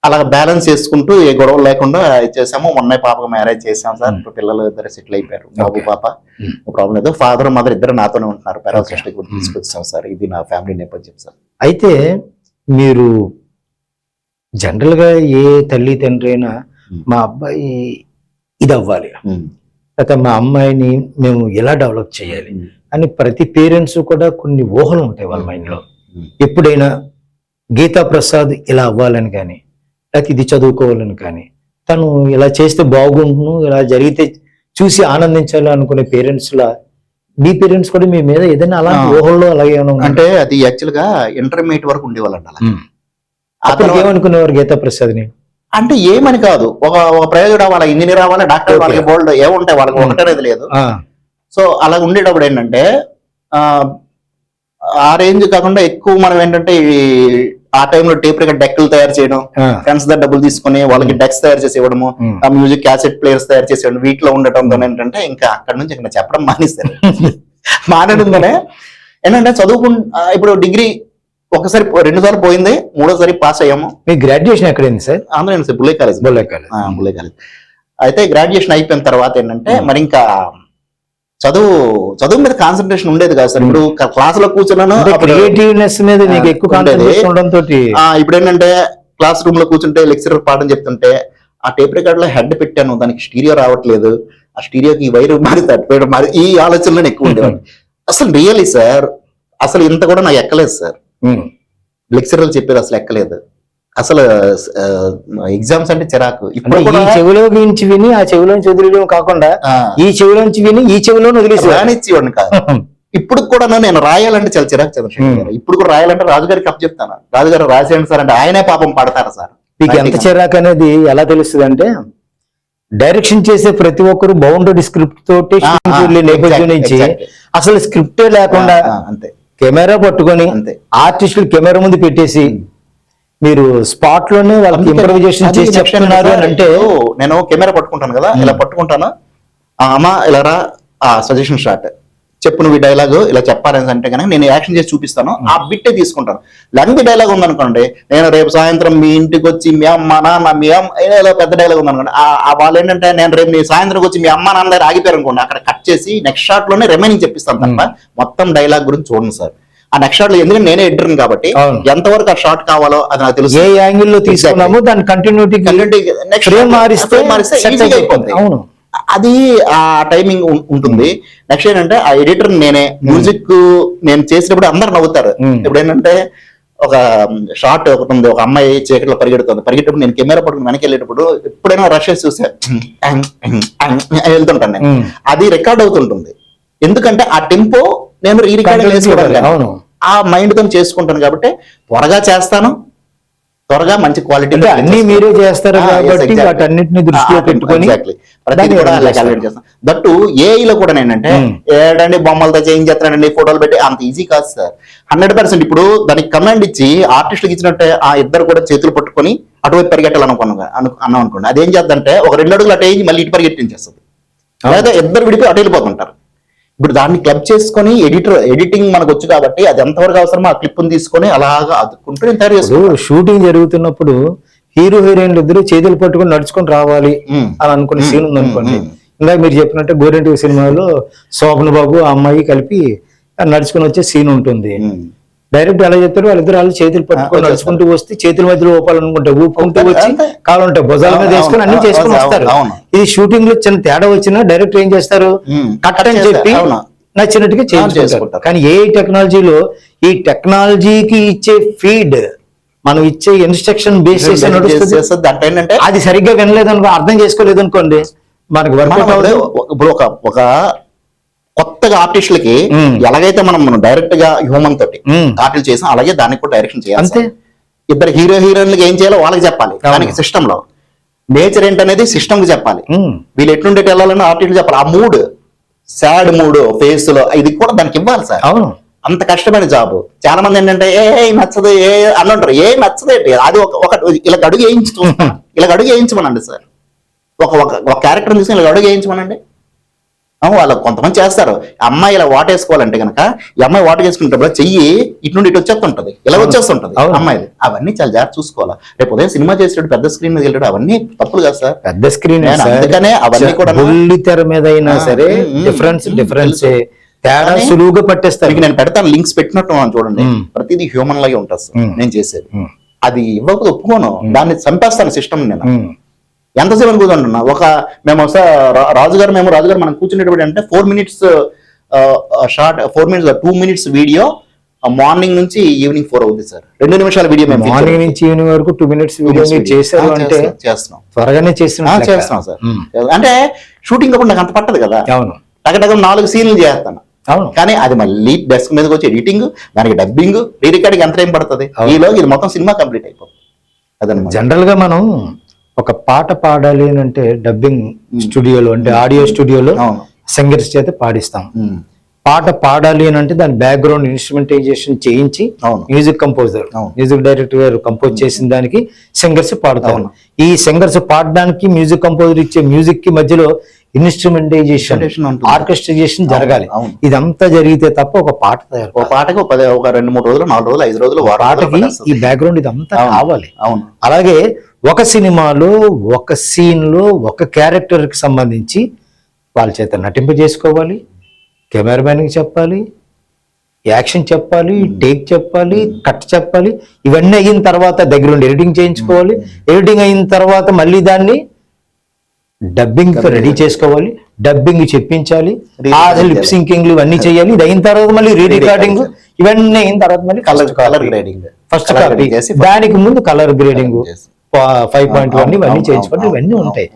అలా బ్యాలెన్స్ చేసుకుంటూ ఏ గొడవలు లేకుండా చేసాము. మొన్న పాపకు మ్యారేజ్ చేసాం సార్. ఇప్పుడు పిల్లలు ఇద్దరు సెటిల్ అయిపోయారు, బాబు పాప. ప్రాబ్లం లేదు. ఫాదర్ మదర్ ఇద్దరు నాతోనే ఉంటున్నారు. పారాసిస్టిక్ కూడా తీసుకొచ్చాం సార్. ఇది నా ఫ్యామిలీ నేపథ్యం సార్. అయితే మీరు జనరల్ గా ఏ తల్లి తండ్రి అయినా మా అబ్బాయి ఇది అవ్వాలి, లేకపోతే మా అమ్మాయిని మేము ఎలా డెవలప్ చేయాలి అని ప్రతి పేరెంట్స్ కూడా కొన్ని ఊహలు ఉంటాయి వాళ్ళ మైండ్ లో. ఎప్పుడైనా గీతా ప్రసాద్ ఇలా అవ్వాలని కానీ, లేకపోతే ఇది చదువుకోవాలని కానీ, తను ఇలా చేస్తే బాగుంటును, ఇలా జరిగితే చూసి ఆనందించాలి అనుకునే పేరెంట్స్ లా మీ పేరెంట్స్ కూడా మీ మీద ఏదైనా అలాంటి ఊహల్లో అలాగే అంటే అది యాక్చువల్ గా ఇంటర్మీడియట్ వరకు ఉండేవాళ్ళండి. అలా అతను ఏమనుకునేవారు గీతా ప్రసాద్ ని? అంటే ఏమని కాదు, ఒక ప్రయోజనం అవ్వాలి, ఇంజనీర్ అవ్వాలి, డాక్టర్ వాళ్ళకి బోల్డ్ ఏముంటాయి వాళ్ళకి, ఒకటనేది లేదు. సో అలా ఉండేటప్పుడు ఏంటంటే ఆ రేంజ్ కాకుండా ఎక్కువ మనం ఏంటంటే ఆ టైంలో టేప్ రికార్డ్ డెక్కులు తయారు చేయడం, ఫ్రెండ్స్ దగ్గర డబ్బులు తీసుకుని వాళ్ళకి డెక్స్ తయారు చేసి ఇవ్వడము, ఆ మ్యూజిక్ క్యాసెట్ ప్లేయర్స్ తయారు చేసి ఇవ్వడం, వీటిలో ఉండటంతో ఏంటంటే ఇంకా అక్కడ నుంచి ఇక్కడ చెప్పడం మానేస్తారు. మానేయడంతోనే ఏంటంటే ఇప్పుడు డిగ్రీ ఒకసారి 2 సార్లు పోయింది, 3వ సారి పాస్ అయ్యాము. మీ గ్రాడ్యుయేషన్ ఎక్కడైంది సార్? ఆంధ్ర సార్, బుల్లే కాలేజ్. బుల్లే కాలేజ్. అయితే గ్రాడ్యుయేషన్ అయిపోయిన తర్వాత ఏంటంటే మరి ఇంకా చదువు మీద కాన్సన్ట్రేషన్ ఉండేది కాదు సార్. ఇప్పుడు క్లాస్ లో కూర్చున్నాను, క్రియేటివ్నెస్ మీద మీకు ఎక్కువ కాన్సంట్రేషన్ ఉండడంతో ఇప్పుడు ఏంటంటే క్లాస్ రూమ్ లో కూర్చుంటే లెక్చరర్ పాఠం చెప్తుంటే ఆ టేప్ రికార్డ్ లో హెడ్ పెట్టాను, దానికి స్టీరియో రావట్లేదు, ఆ స్టీరియోకి ఈ వైరు మారి తట్టుకోవడం మారి, ఈ ఆలోచనలో ఎక్కువ ఉండేవాడు. అసలు రియల్లీ సార్ అసలు ఇంత కూడా నాకు ఎక్కలేదు సార్. లెక్చరర్లు చెప్పేది అసలు ఎక్కలేదు. అసలు ఎగ్జామ్స్ అంటే చిరాకు. ఇప్పుడు ఈ చెవిలో నుంచి విని ఆ చెవిలోంచి వదిలేయడం కాకుండా ఈ చెవిలోంచి విని ఈ చెవిలో వదిలేసేవాడిని కాదు. ఇప్పుడు కూడా నేను రాయాలంటే చాలా చిరాకు చంద్రశేఖర్. ఇప్పుడు కూడా రాయాలంటే రాజుగారికి అప్పు చెప్తాను, రాజుగారు రాసేయండి సార్ అంటే ఆయనే పాపం పడతారు సార్. మీకు ఎంత చిరాకు అనేది ఎలా తెలుస్తుంది అంటే డైరెక్షన్ చేసే ప్రతి ఒక్కరు బౌండరీ స్క్రిప్ట్ తోటి నేపథ్యం నుంచి అసలు స్క్రిప్టే లేకుండా అంతే కెమెరా పట్టుకొని ఆర్టిస్టులు కెమెరా ముందు పెట్టేసి మీరు స్పాట్ లోనే వాళ్ళకి ఇంప్రూవైజేషన్ చేసి చెప్తున్నారు అని అంటే, నేను కెమెరా పట్టుకుంటాను కదా, ఇలా పట్టుకుంటాను, అమ్మా ఇలా రా, సజెషన్ షాట్ చెప్పు, నువ్వు ఈ డైలాగ్ ఇలా చెప్పాలని అంటే కనుక నేను యాక్షన్ చేసి చూపిస్తాను, ఆ బిట్టే తీసుకుంటాను. లంగ్ డైలాగ్ ఉందనుకోండి, నేను రేపు సాయంత్రం మీ ఇంటికి వచ్చి మీ అమ్మ నాన్న మీ అమ్మ ఇలా పెద్ద డైలాగ్ ఉందనుకోండి, వాళ్ళు ఏంటంటే నేను రేపు మీ సాయంత్రం వచ్చి మీ అమ్మ నాన్న దగ్గర ఆగిపోయారు అనుకోండి, అక్కడ కట్ చేసి నెక్స్ట్ షాట్ లోనే రిమైనింగ్ చెప్పిస్తాను తప్ప మొత్తం డైలాగ్ గురించి చూడండి సార్. ఆ నెక్స్ట్ షాట్ లో ఎందుకంటే నేనే ఎడిటర్ కాబట్టి ఎంతవరకు ఆ షాట్ కావాలో అది నాకు తెలుసు. ఏ యాంగిల్ లో తీసుకున్నామో దాని కంటిన్యూటీ నెక్స్ట్ మారిస్తే అయిపోతుంది. అవును, అది ఆ టైమింగ్ ఉంటుంది. నెక్స్ట్ ఏంటంటే ఆ ఎడిటర్ నేనే, మ్యూజిక్ నేను చేసినప్పుడు అందరు నవ్వుతారు. ఇప్పుడు ఏంటంటే ఒక షార్ట్ ఒకటి ఉంది, ఒక అమ్మాయి చీకట్లో పరిగెట్టేటప్పుడు నేను కెమెరా పట్టుకుని వెనక్కి వెళ్ళేటప్పుడు ఎప్పుడైనా రష్ చేసి చూసా వెళ్తుంటాను నేను. అది రికార్డ్ అవుతుంటుంది, ఎందుకంటే ఆ టెంపో నేను రీ రికార్డింగ్ చేసుకోవడం ఆ మైండ్ తో చేసుకుంటాను కాబట్టి త్వరగా చేస్తాను, త్వరగా మంచి క్వాలిటీ. అన్ని మీరే చేస్తారు కాబట్టి వాటన్నిటిని దృష్టిలో పెట్టుకొని ప్రతిదీ కూడా క్యాలిక్యులేట్ చేస్తాను. దట్టు ఏఐలో కూడా ఏంటంటే ఏడండి బొమ్మలతో చేయించేస్తానండి, ఫోటోలు పెట్టి అంత ఈజీ కాదు సార్. 100% ఇప్పుడు దానికి కమాండ్ ఇచ్చి ఆర్టిస్ట్కి ఇచ్చినట్టే ఆ ఇద్దరు కూడా చేతులు పట్టుకొని అటువైపు అన్నాం అనుకోండి, అదేం చేద్దంటే ఒక 2 అడుగులు అటు వేయించి మళ్ళీ ఇటు పరిగెట్టించేస్తుంది, లేదా ఇద్దరు విడిపోయి అటు వెళ్ళిపోతుంటారు. ఇప్పుడు దాన్ని క్లబ్ చేసుకొని ఎడిటింగ్ మనకు వచ్చు కాబట్టి అది ఎంతవరకు అవసరమో ఆ క్లిప్ తీసుకొని అలాగా అదుకుంటూ నేను తయారు చేసుకుంటాను. షూటింగ్ జరుగుతున్నప్పుడు హీరో హీరోయిన్లు ఇద్దరు చేతులు పట్టుకొని నడుచుకొని రావాలి అని అనుకునే సీన్ ఉంది అనుకోండి. ఇందాక మీరు చెప్పినట్టే గోరెంటి సినిమాలో శోభన్ బాబు ఆ అమ్మాయి కలిపి నడుచుకుని వచ్చే సీన్ ఉంటుంది. డైరెక్ట్ ఎలా చెప్తారు, వాళ్ళిద్దరు వాళ్ళు చేతులు పట్టుకొని నడుచుకుంటూ వస్తే చేతుల మధ్యలో ఊపాలనుకుంటే ఊపుకుంటూ వచ్చి కావాలంటే భుజాల మీద వేసుకొని అన్ని చేసుకుని వస్తారు. ఇది షూటింగ్ లో చిన్న తేడా వచ్చినా డైరెక్ట్ ఏం చేస్తారు, కట్ అని చెప్పి నచ్చినట్టుగా చేసుకుంటారు. కానీ ఏ టెక్నాలజీలో ఈ టెక్నాలజీకి ఇచ్చే ఫీడ్ మనం ఇచ్చే ఇన్స్ట్రక్షన్ బేస్ ఏంటంటే అది సరిగ్గా వినలేదు అనుకో, అర్థం చేసుకోలేదు అనుకోండి, మనకు వర్కౌట్ అవ్వలేదు. ఇప్పుడు ఒక కొత్తగా ఆర్టిస్టులకి ఎలాగైతే మనం డైరెక్ట్ గా హ్యూమన్ తోటి ఆర్టిస్ట్ చేసాం, అలాగే దానికి కూడా డైరెక్షన్ చేయాలి. అంతే, ఇద్దరు హీరో హీరోయిన్లకి ఏం చేయాలో వాళ్ళకి చెప్పాలి. దానికి సిస్టమ్ లో నేచర్ ఏంటనేది సిస్టమ్ కి చెప్పాలి. వీళ్ళు ఎట్లుండేటి వెళ్ళాలని ఆర్టిస్ట్ చెప్పాలి. ఆ మూడ్, సాడ్ మూడ్ ఫేస్ లో ఇది కూడా దానికి ఇవ్వాలి సార్. అవును, అంత కష్టమైన జాబ్. చాలా మంది ఏంటంటే ఏ నచ్చదు ఏ అని అంటారు. ఏ నచ్చదేంటి, అది ఒక ఇలా అడుగు వేయించి చూస్తాను, ఇలా అడుగు వేయించమనండి సార్. ఒక క్యారెక్టర్ చూసి ఇలా అడుగు వేయించమనండి. వాళ్ళు కొంతమంది చేస్తారు, అమ్మాయి ఇలా వాటేసుకోవాలంటే కనుక ఈ అమ్మాయి వాటర్ వేసుకునేటప్పుడు చెయ్యి ఇటు నుండి ఇటు వచ్చేస్తుంటది, ఇలా వచ్చేస్తుంటది అమ్మాయిది. అవన్నీ చాలా జాగ్రత్త చూసుకోవాలా. రేపు ఉదయం సినిమా చేసేటప్పుడు పెద్ద స్క్రీన్ మీద వెళ్ళాడు, అవన్నీ తప్పులు కదా సార్. పెద్ద స్క్రీన్ అందుకనే అవన్నీ కూడా తెర మీద అయినా సరే డిఫరెన్స్ తేడా సులువుగా పట్టేస్తారు. నేను పెడతాను, లింక్స్ పెట్టినట్టు చూడండి, ప్రతిదీ హ్యూమన్ లాగే ఉంటుంది సార్ నేను చేసేది. అది ఇవ్వకపోతే ఒప్పుకోను, దాన్ని చంపేస్తాను సిస్టమ్. నేను ఎంతసేపు అని కూర్చుంటున్నా. మేము రాజుగారు మనం కూర్చునేటప్పుడు అంటే 4 minutes short, 4 minutes 2 minutes video morning నుంచి ఈవినింగ్ 4 అవుతుంది సార్. 2 నిమిషాల వీడియో మేము మార్నింగ్ నుంచి ఈవినింగ్ వరకు 2 minutes వీడియో చేశారు అంటే చేస్తున్నాం, త్వరగానే చేస్తున్నాం సార్. అంటే షూటింగ్ అప్పుడు నాకు అంత పట్టదు కదా. అవును, టగటగం 4 సీన్లు చేస్తాను. అవును, కానీ అది మళ్ళీ డెస్క్ మీదకి వచ్చి ఎడిటింగ్, దానికి డబ్బింగ్, రీ రికార్డింగ్ ఎంత టైం పడుతుంది. ఈలో ఇది మొత్తం సినిమా కంప్లీట్ అయిపోతుంది. అదనమాట. జనరల్ గా మనం ఒక పాట పాడాలి అని అంటే డబ్బింగ్ స్టూడియోలో అంటే ఆడియో స్టూడియోలో సింగర్స్ చేత పాడిస్తాం. పాట పాడాలి అని అంటే దాని బ్యాక్గ్రౌండ్ ఇన్స్ట్రుమెంటైజేషన్ చేయించి మ్యూజిక్ కంపోజర్, మ్యూజిక్ డైరెక్టర్ గారు కంపోజ్ చేసిన దానికి సింగర్స్ పాడతారు. ఈ సింగర్స్ పాడడానికి మ్యూజిక్ కంపోజర్ ఇచ్చే మ్యూజిక్ కి మధ్యలో ఇన్స్ట్రుమెంటైజేషన్, ఆర్కెస్ట్రైజేషన్ జరగాలి. ఇదంతా జరిగితే తప్ప ఒక పాట తయారు, ఒక పాటకి ఒక 2-3 రోజులు, 4 రోజులు, 5 రోజులు పాటకి ఈ బ్యాక్గ్రౌండ్ ఇదంతా కావాలి. అవును, అలాగే ఒక సినిమాలో ఒక సీన్ లో ఒక క్యారెక్టర్ కి సంబంధించి వాళ్ళ చేత నటింప చేసుకోవాలి, కెమెరామెన్ కి చెప్పాలి, యాక్షన్ చెప్పాలి, టేక్ చెప్పాలి, కట్ చెప్పాలి. ఇవన్నీ అయిన తర్వాత దగ్గరుండి ఎడిటింగ్ చేయించుకోవాలి. ఎడిటింగ్ అయిన తర్వాత మళ్ళీ దాన్ని డబ్బింగ్ రెడీ చేసుకోవాలి, డబ్బింగ్ చెప్పించాలి, లిప్ సింకింగ్ ఇవన్నీ చేయాలి. ఇది అయిన తర్వాత మళ్ళీ రీ రికార్డింగ్, ఇవన్నీ అయిన తర్వాత మళ్ళీ కలర్ గ్రేడింగ్, ఫస్ట్ కాపీ, దానికి ముందు కలర్ గ్రేడింగ్ 5.1 ఇవన్నీ చేయించుకోవాలి. ఇవన్నీ ఉంటాయి.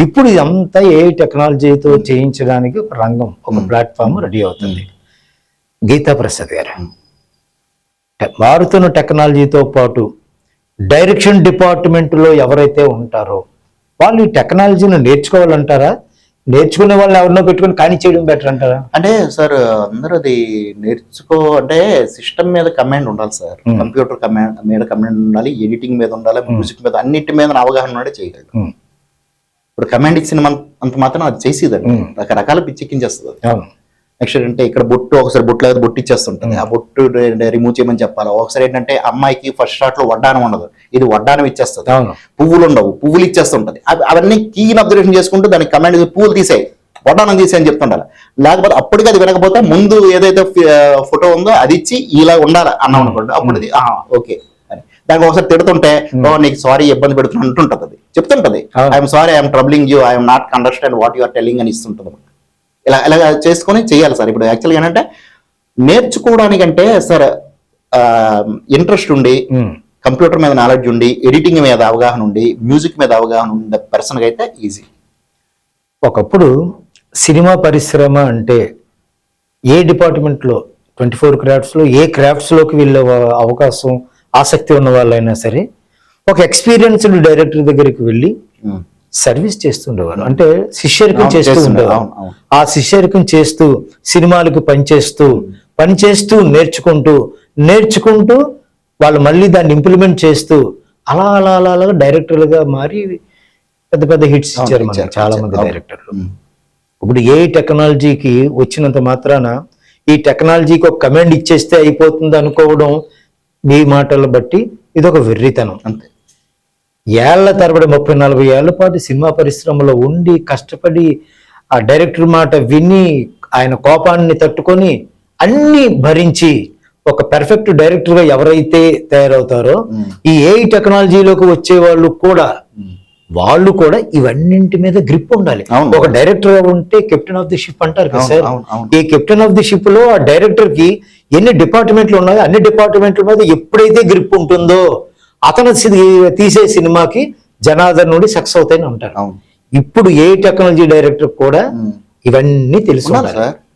ఇప్పుడు ఇదంతా ఏ టెక్నాలజీతో చేయించడానికి ఒక రంగం, ఒక ప్లాట్ఫామ్ రెడీ అవుతుంది. గీతా ప్రసాద్ గారు, మారుతున్న టెక్నాలజీతో పాటు డైరెక్షన్ డిపార్ట్మెంట్ లో ఎవరైతే ఉంటారో వాళ్ళు ఈ టెక్నాలజీని నేర్చుకోవాలంటారా, నేర్చుకునే వాళ్ళని ఎవరినో పెట్టుకుని కానీ చేయడం బెటర్ అంటారా? అంటే సార్ అందరూ అది అంటే సిస్టమ్ మీద కమాండ్ ఉండాలి సార్, కంప్యూటర్ మీద కమాండ్ ఉండాలి, ఎడిటింగ్ మీద ఉండాలి, మ్యూజిక్ మీద, అన్నిటి మీద అవగాహన ఉండే చేయగలరు. ఇప్పుడు కమాండ్ ఇచ్చిన అంత మాత్రం అది చేసేదండి, రకరకాల పిచ్చెక్కించేస్తుంది. నెక్స్ట్ అంటే ఇక్కడ బొట్టు, ఒకసారి బొట్టు లేదు బొట్టు ఇచ్చేస్తుంటుంది, ఆ బొట్టు రిమూవ్ చేయమని చెప్పాలి. ఒకసారి ఏంటంటే అమ్మాయికి ఫస్ట్ షాట్ లో వడ్డానం ఉండదు, ఇది వడ్డానం ఇచ్చేస్తుంది. పువ్వులు ఉండవు, పువ్వులు ఇచ్చేస్తుంటది. అవన్నీ కీని అబ్జర్వేషన్ చేసుకుంటూ దానికి కమాండ్ పువ్వులు తీసేయి, వడ్డానం తీసేయి అని చెప్తుండాలి. లేకపోతే అప్పటికి అది వినకపోతే ముందు ఏదైతే ఫోటో ఉందో అది ఇచ్చి ఇలా ఉండాలి అన్నాం అనుకోండి, అప్పుడు ఓకే అని. దానికి ఒకసారి తిడుతుంటే ఓ నీకు సారీ ఇబ్బంది పెడుతున్నా అంటుంటది, అది చెప్తుంటది I'm sorry, I'm troubling you, I'm not understand what you are telling అని ఇస్తుంటది. ఇలా చేసుకొని చేయాలి సార్. ఇప్పుడు యాక్చువల్గా ఏంటంటే నేర్చుకోవడానికంటే సార్ ఇంట్రెస్ట్ ఉండి, కంప్యూటర్ మీద నాలెడ్జ్ ఉండి, ఎడిటింగ్ మీద అవగాహన ఉండి, మ్యూజిక్ మీద అవగాహన ఉండే పర్సన్కి అయితే ఈజీ. ఒకప్పుడు సినిమా పరిశ్రమ అంటే ఏ డిపార్ట్మెంట్లో 24 క్రాఫ్ట్స్లో ఏ క్రాఫ్ట్స్లోకి వెళ్ళే అవకాశం ఆసక్తి ఉన్న వాళ్ళైనా సరే ఒక ఎక్స్పీరియన్స్డ్ డైరెక్టర్ దగ్గరికి వెళ్ళి సర్వీస్ చేస్తుండేవారు. అంటే శిష్యరికం చేస్తూ ఉండేవారు. ఆ శిష్యరికం చేస్తూ సినిమాలకు పనిచేస్తూ నేర్చుకుంటూ వాళ్ళు మళ్ళీ దాన్ని ఇంప్లిమెంట్ చేస్తూ అలా డైరెక్టర్లుగా మారి పెద్ద పెద్ద హిట్స్ ఇచ్చారు మనకి చాలా మంది డైరెక్టర్లు. ఇప్పుడు ఏ టెక్నాలజీకి వచ్చినంత మాత్రాన ఈ టెక్నాలజీకి ఒక కమాండ్ ఇచ్చేస్తే అయిపోతుంది అనుకోవడం మీ మాటలు బట్టి ఇది ఒక వెర్రితనం. అంతే. ఏళ్ల తరబడి 30-40 ఏళ్ల పాటు సినిమా పరిశ్రమలో ఉండి కష్టపడి ఆ డైరెక్టర్ మాట విని ఆయన కోపాన్ని తట్టుకొని అన్ని భరించి ఒక పెర్ఫెక్ట్ డైరెక్టర్ గా ఎవరైతే తయారవుతారో ఈ ఏఐ టెక్నాలజీలోకి వచ్చే వాళ్ళు కూడా ఇవన్నింటి మీద గ్రిప్ ఉండాలి. ఒక డైరెక్టర్ గా ఉంటే కెప్టెన్ ఆఫ్ ది షిప్ అంటారు కదా సార్. ఈ కెప్టెన్ ఆఫ్ ది షిప్ లో ఆ డైరెక్టర్ కి ఎన్ని డిపార్ట్మెంట్లు ఉన్నాయో అన్ని డిపార్ట్మెంట్ల మీద ఎప్పుడైతే గ్రిప్ ఉంటుందో అతను తీసే సినిమాకి జనాదరణ నుండి సక్సెస్ అవుతాయని అంటారు. ఇప్పుడు ఏ టెక్నాలజీ డైరెక్టర్ కూడా ఇవన్నీ తెలుసు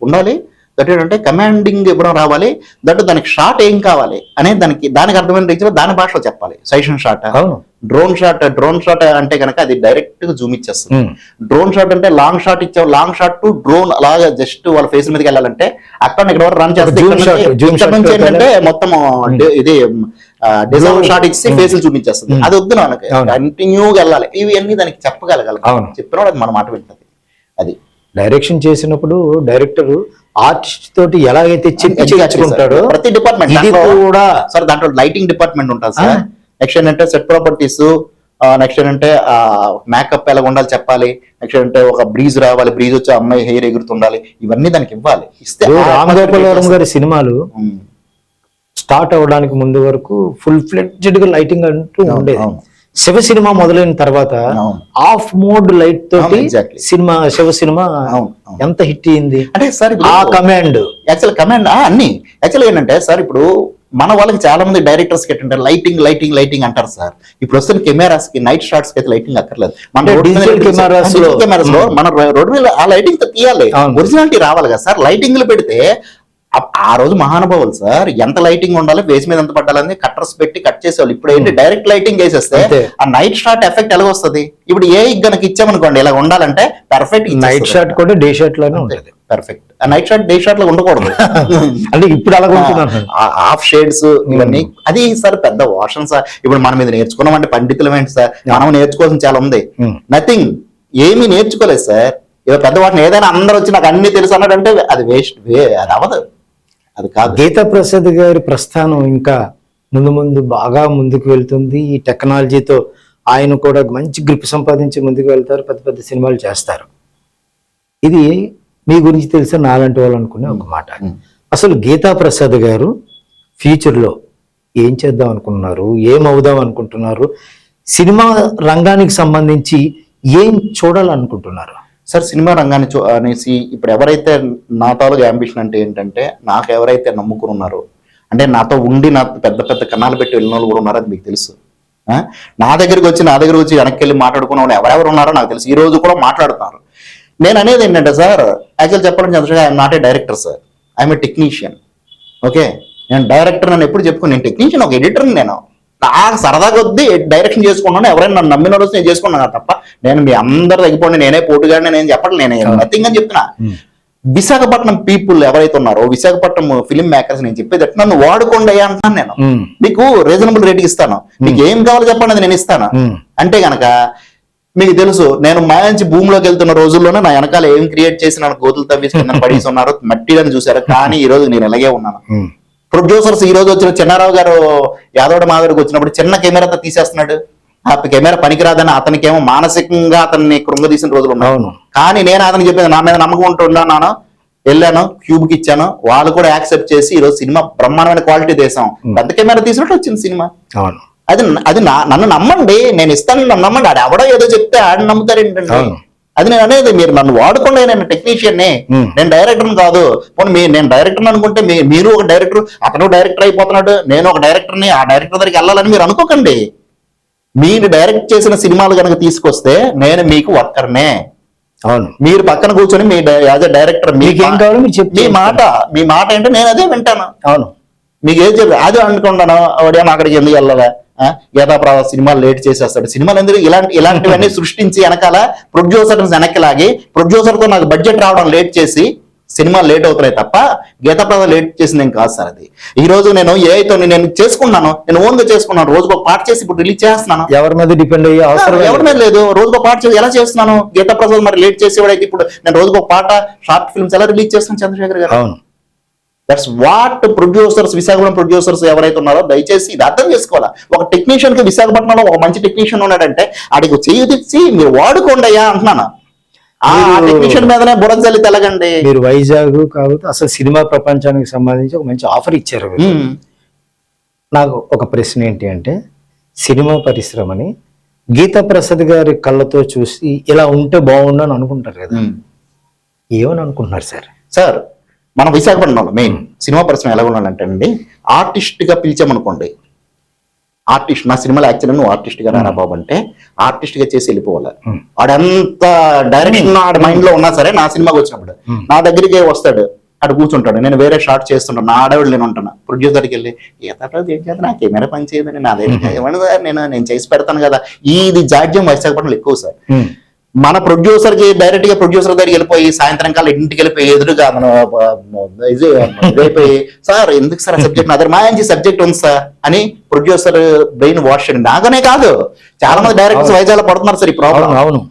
ఉండాలి. దట్ ఏంటంటే కమాండింగ్ ఇవ్వడం రావాలి. దట్ దానికి షాట్ ఏం కావాలి అనేది దానికి అర్థమైన రీతిలో దాని భాషలో చెప్పాలి. సైషన్ షాట్, డ్రోన్ షాట్ అంటే కనుక అది డైరెక్ట్ గా జూమ్ ఇచ్చేస్తుంది. డ్రోన్ షాట్ అంటే లాంగ్ షాట్ ఇచ్చావు, లాంగ్ షాట్ టు డ్రోన్ అలాగా జస్ట్ వాళ్ళ ఫేస్ మీదకి వెళ్ళాలంటే అక్కడ ఇక్కడ వరకు రన్ చేస్తే నుంచి ఏంటంటే మొత్తం ఇది డిజైన్ షాట్ ఇచ్చి ఫేస్ చూపించేస్తుంది. అది వద్దు మనకి, కంటిన్యూగా వెళ్ళాలి. ఇవన్నీ దానికి చెప్పగలగాలి. చెప్పిన అది మన మాట వింటది. అది డైరెక్షన్ చేసినప్పుడు డైరెక్టర్ ఆర్టిస్ట్ తోటి ఎలాగైతే చెప్పుకుంటాడో ప్రతి డిపార్ట్మెంట్ ఇది కూడా సార్ దాంట్లో లైటింగ్ డిపార్ట్మెంట్ ఉంటుంది సార్. నెక్స్ట్ ఏంటంటే సెట్ ప్రాపర్టీస్, నెక్స్ట్ ఏంటంటే మేకప్ ఎలా ఉండాలి చెప్పాలి. నెక్స్ట్ ఏంటంటే ఒక బ్రీజ్ రావాలి, బ్రీజ్ వచ్చి అమ్మాయి హెయిర్ ఎగురుతుండాలి. ఇవన్నీ దానికి ఇవ్వాలి. ఇస్తే రామ్ గోపాల్ వర్మ గారి సినిమాలు స్టార్ట్ అవడానికి ముందు వరకు ఫుల్ ఫ్లెడ్జ్డ్ గా లైటింగ్ అంటూ ఉండేది. శివ సినిమా మొదలైన తర్వాత ఆఫ్ మోడ్ లైట్ తోటి శివ సినిమా ఎంత హిట్ అయింది అంటే సార్ ఆ కమాండ్ అన్ని యాక్చువల్ ఏంటంటే సార్ ఇప్పుడు మన వాళ్ళకి చాలా మంది డైరెక్టర్స్ కి ఏంటంటే లైటింగ్ అంటారు సార్. ఇప్పుడు వస్తున్న కెమెరాస్ కి నైట్ షాట్స్ కి అయితే లైటింగ్ అక్కర్లేదు. మన కెమెరాస్ లో మన రోడ్ మీద ఆ లైటింగ్ తీయాలి, ఒరిజినాలిటీ రావాలి కదా సార్. లైటింగ్లు పెడితే ఆ రోజు మహానుభావులు సార్ ఎంత లైటింగ్ ఉండాలి, ఫేస్ మీద ఎంత పట్టాలని కట్టర్స్ పెట్టి కట్ చేసేవాళ్ళు. ఇప్పుడు ఏంటి డైరెక్ట్ లైటింగ్ వేసేస్తే ఆ నైట్ షాట్ ఎఫెక్ట్ ఎలా వస్తుంది? ఇప్పుడు ఏ గనక ఇచ్చామనుకోండి ఇలా ఉండాలంటే పర్ఫెక్ట్. నైట్ షాట్ కూడా డే షాట్ లోనే ఉంటుంది పర్ఫెక్ట్. ఆ నైట్ షాట్ డే షాట్ లో ఉండకూడదు. అంటే ఇప్పుడు అలా హాఫ్ షేడ్స్ ఇవన్నీ అది సార్ పెద్ద వాషన్ సార్. ఇప్పుడు మనం ఇది నేర్చుకున్నాం అంటే పండితులు ఏంటి సార్, మనం నేర్చుకోవాల్సిన చాలా ఉంది. నథింగ్, ఏమీ నేర్చుకోలేదు సార్. ఏదో పెద్ద వాటిని ఏదైనా అందరూ వచ్చి నాకు అన్ని తెలుసు అన్నాడంటే అది వేస్ట్, అది అవ్వదు. అది కాదు. గీతా ప్రసాద్ గారి ప్రస్థానం ఇంకా ముందు బాగా ముందుకు వెళ్తుంది. ఈ టెక్నాలజీతో ఆయన కూడా మంచి గ్రిప్ సంపాదించి ముందుకు వెళ్తారు, పెద్ద పెద్ద సినిమాలు చేస్తారు. ఇది మీ గురించి తెలిసిన నాలాంటి వాళ్ళు అనుకునే ఒక మాట. అసలు గీతా ప్రసాద్ గారు ఫ్యూచర్ లో ఏం చేద్దాం అనుకుంటున్నారు, ఏమవుదాం అనుకుంటున్నారు, సినిమా రంగానికి సంబంధించి ఏం చూడాలనుకుంటున్నారు? సార్ సినిమా రంగాన్ని అనేసి ఇప్పుడు ఎవరైతే నా తాలూకు అంబిషన్ అంటే ఏంటంటే నాకు ఎవరైతే నమ్ముకుని ఉన్నారో అంటే నాతో ఉండి నా పెద్ద పెద్ద కన్నాలు పెట్టి వెళ్ళిన వాళ్ళు కూడా ఉన్నారో అది మీకు తెలుసు. నా దగ్గరికి వచ్చి వెనక్కి వెళ్ళి మాట్లాడుకున్న వాళ్ళు ఎవరెవరు ఉన్నారో నాకు తెలుసు. ఈ రోజు కూడా మాట్లాడుతున్నారు. నేను అనేది ఏంటంటే సార్ యాక్చువల్ చెప్పాలని Chandrashekar I'm not a director sir, I'm a technician. Okay, నేను డైరెక్టర్ అని ఎప్పుడు చెప్పుకుని నేను టెక్నీషియన్, ఒక ఎడిటర్. నేను నాకు సరదాగా వద్ది డైరెక్షన్ చేసుకున్నాను. ఎవరైనా నన్ను నమ్మిన రోజు నేను చేసుకున్నాను తప్ప నేను మీ అందరు తగ్గిపోండి నేనే పోటుగాడిని నేను చెప్పడం, నేను నథింగ్ అని చెప్తున్నా. విశాఖపట్నం పీపుల్ ఎవరైతే ఉన్నారో విశాఖపట్నం ఫిలిం మేకర్స్ నేను చెప్పేది నన్ను వాడుకోండి అయ్యా అంటున్నాను. నేను మీకు రీజనబుల్ రేట్ ఇస్తాను, మీకు ఏం కావాలో చెప్పండి అది నేను ఇస్తాను. అంటే గనక మీకు తెలుసు నేను మంచి భూమిలోకి వెళ్తున్న రోజుల్లోనే నా వెనకాల ఏం క్రియేట్ చేసి నన్ను గోతులు తవ్వేసి పడేసి ఉన్నారు, మట్టిలని చూసారు. కానీ ఈ రోజు నేను ఇలాగే ఉన్నాను. ప్రొడ్యూసర్స్ ఈ రోజు వచ్చిన చిన్నారావు గారు యాదవ్ మాధవరికి వచ్చినప్పుడు చిన్న కెమెరాతో తీసేస్తున్నాడు. ఆ కెమెరా పనికిరాదని అతనికేమో మానసికంగా అతన్ని కృంగదీసిన రోజులు ఉన్నాయి. కానీ నేను అతనికి చెప్పేది నా మీద నమ్మకం ఉంటున్నాను, వెళ్ళాను, క్యూబ్కి ఇచ్చాను, వాళ్ళు కూడా యాక్సెప్ట్ చేసి ఈ రోజు సినిమా బ్రహ్మాండమైన క్వాలిటీ తీసాం. పెద్ద కెమెరా తీసినట్టు వచ్చింది సినిమా. అది అది నన్ను నమ్మండి, నేను ఇస్తాను, నన్ను నమ్మండి. ఆడు ఎవడో ఏదో చెప్తే ఆడిని నమ్ముతారు ఏంటండి? అది నేను అనేది, మీరు నన్ను వాడుకోండి, నేను టెక్నీషియన్ని, నేను డైరెక్టర్ కాదు. పోనీ నేను డైరెక్టర్ అనుకుంటే మీరు ఒక డైరెక్టర్, అతను డైరెక్టర్ అయిపోతున్నాడు, నేను ఒక డైరెక్టర్ని, ఆ డైరెక్టర్ దగ్గరికి వెళ్ళాలని మీరు అనుకోకండి. మీరు డైరెక్ట్ చేసిన సినిమాలు కనుక తీసుకొస్తే నేను మీకు వర్కర్నే. అవును, మీరు పక్కన కూర్చొని మీ యాజ్ ఎ డైరెక్టర్ మీకేం కావాలో మీరు చెప్పి మీ మాట ఏంటో నేను అదే వింటాను. అవును, మీకు ఏది చెప్పి అదే అనుకుంటాను. వాడేమో అక్కడికి ఎందుకు వెళ్ళాలా, యథాప్రభ సినిమాలు లేట్ చేసేస్తాడు, సినిమాలు ఎందుకు ఇలాంటివన్నీ సృష్టించి వెనకాల ప్రొడ్యూసర్ వెనక్కి లాగి, ప్రొడ్యూసర్ తో నాకు బడ్జెట్ రావడం లేట్ చేసి సినిమాలు లేట్ అవుతున్నాయి తప్ప గీతాప్రభ లేట్ చేసింది ఏం కాదు సార్. అది ఈ రోజు నేను ఏఐతో నేను చేసుకున్నాను, నేను ఓన్ గా చేసుకున్నాను, రోజుకు ఒక పాట చేసి ఇప్పుడు రిలీజ్ చేస్తున్నాను. ఎవరి మీద డిపెండ్ అయ్యే అవసరం ఎవరి మీద లేదు, రోజుకు ఒక పాట చేసి ఎలా చేస్తున్నాను. గీతాప్రసాద్ మరి లేట్ చేసేవాడైతే ఇప్పుడు నేను రోజుకు ఒక పాట, షార్ట్ ఫిల్మ్స్ ఎలా రిలీజ్ చేస్తున్నాను చంద్రశేఖర్ గారు. అవును, that's what producers, Visakhapatnam producers ఎవరైతే ఉన్నారో దయచేసి ఇది అర్థం చేసుకోవాలా. ఒక టెక్నీషియన్ కి విశాఖపట్నంలో ఒక మంచి టెక్నీషియన్ ఉన్నాడంటే అడిగి చేయి తెచ్చి మీరు వాడుకోండి అయ్యా అంటున్నాను. ఆ టెక్నీషియన్ మీదనే బురద జల్లి తెలగండి. మీరు వైజాగ్ కాబట్టి అసలు సినిమా ప్రపంచానికి సంబంధించి ఒక మంచి ఆఫర్ ఇచ్చారు. నాకు ఒక ప్రశ్న ఏంటి అంటే, సినిమా పరిశ్రమని గీతా ప్రసాద్ గారి కళ్ళతో చూసి ఇలా ఉంటే బాగుండు అని అనుకుంటారు కదా, ఏమని అనుకుంటున్నారు సార్? సార్ మన విశాఖపట్నంలో మెయిన్ సినిమా పరిశ్రమ ఎలా ఉండాలంటే అండి, ఆర్టిస్ట్ గా పిలిచామనుకోండి, ఆర్టిస్ట్ నా సినిమాలో యాక్చువల్గా నువ్వు ఆర్టిస్ట్ గా రారా బాబు అంటే ఆర్టిస్ట్ గా చేసి వెళ్ళిపోవాలి. ఆడంత డైరెక్షన్ ఆడ మైండ్ లో ఉన్నా సరే నా సినిమాకి వచ్చినప్పుడు నా దగ్గరికి వస్తాడు, అటు కూర్చుంటాడు, నేను వేరే షార్ట్ చేస్తుంటాను, నా ఆడవాళ్ళు నేను ఉంటాను. ప్రొడ్యూసర్కి వెళ్ళి ఏం చేస్తా, నా కెమెరా పని చేయదని నాదే నేను చేసి పెడతాను కదా. ఇది జాడ్యం విశాఖపట్నంలో ఎక్కువ సార్. మన ప్రొడ్యూసర్ కి డైరెక్ట్ గా ప్రొడ్యూసర్ దగ్గరికి వెళ్ళిపోయి సాయంత్రం కాలం ఇంటికి వెళ్ళిపోయి ఎదురుగా మనం ఇదైపోయి, సార్ ఎందుకు సార్ సబ్జెక్ట్ అదే మంచి సబ్జెక్ట్ ఉంది సార్ అని ప్రొడ్యూసర్ బ్రెయిన్ వాష్ అండి. నాకనే కాదు, చాలా మంది డైరెక్టర్స్ వైజాగ్ పడుతున్నారు సార్ ఈ ప్రాబ్లం.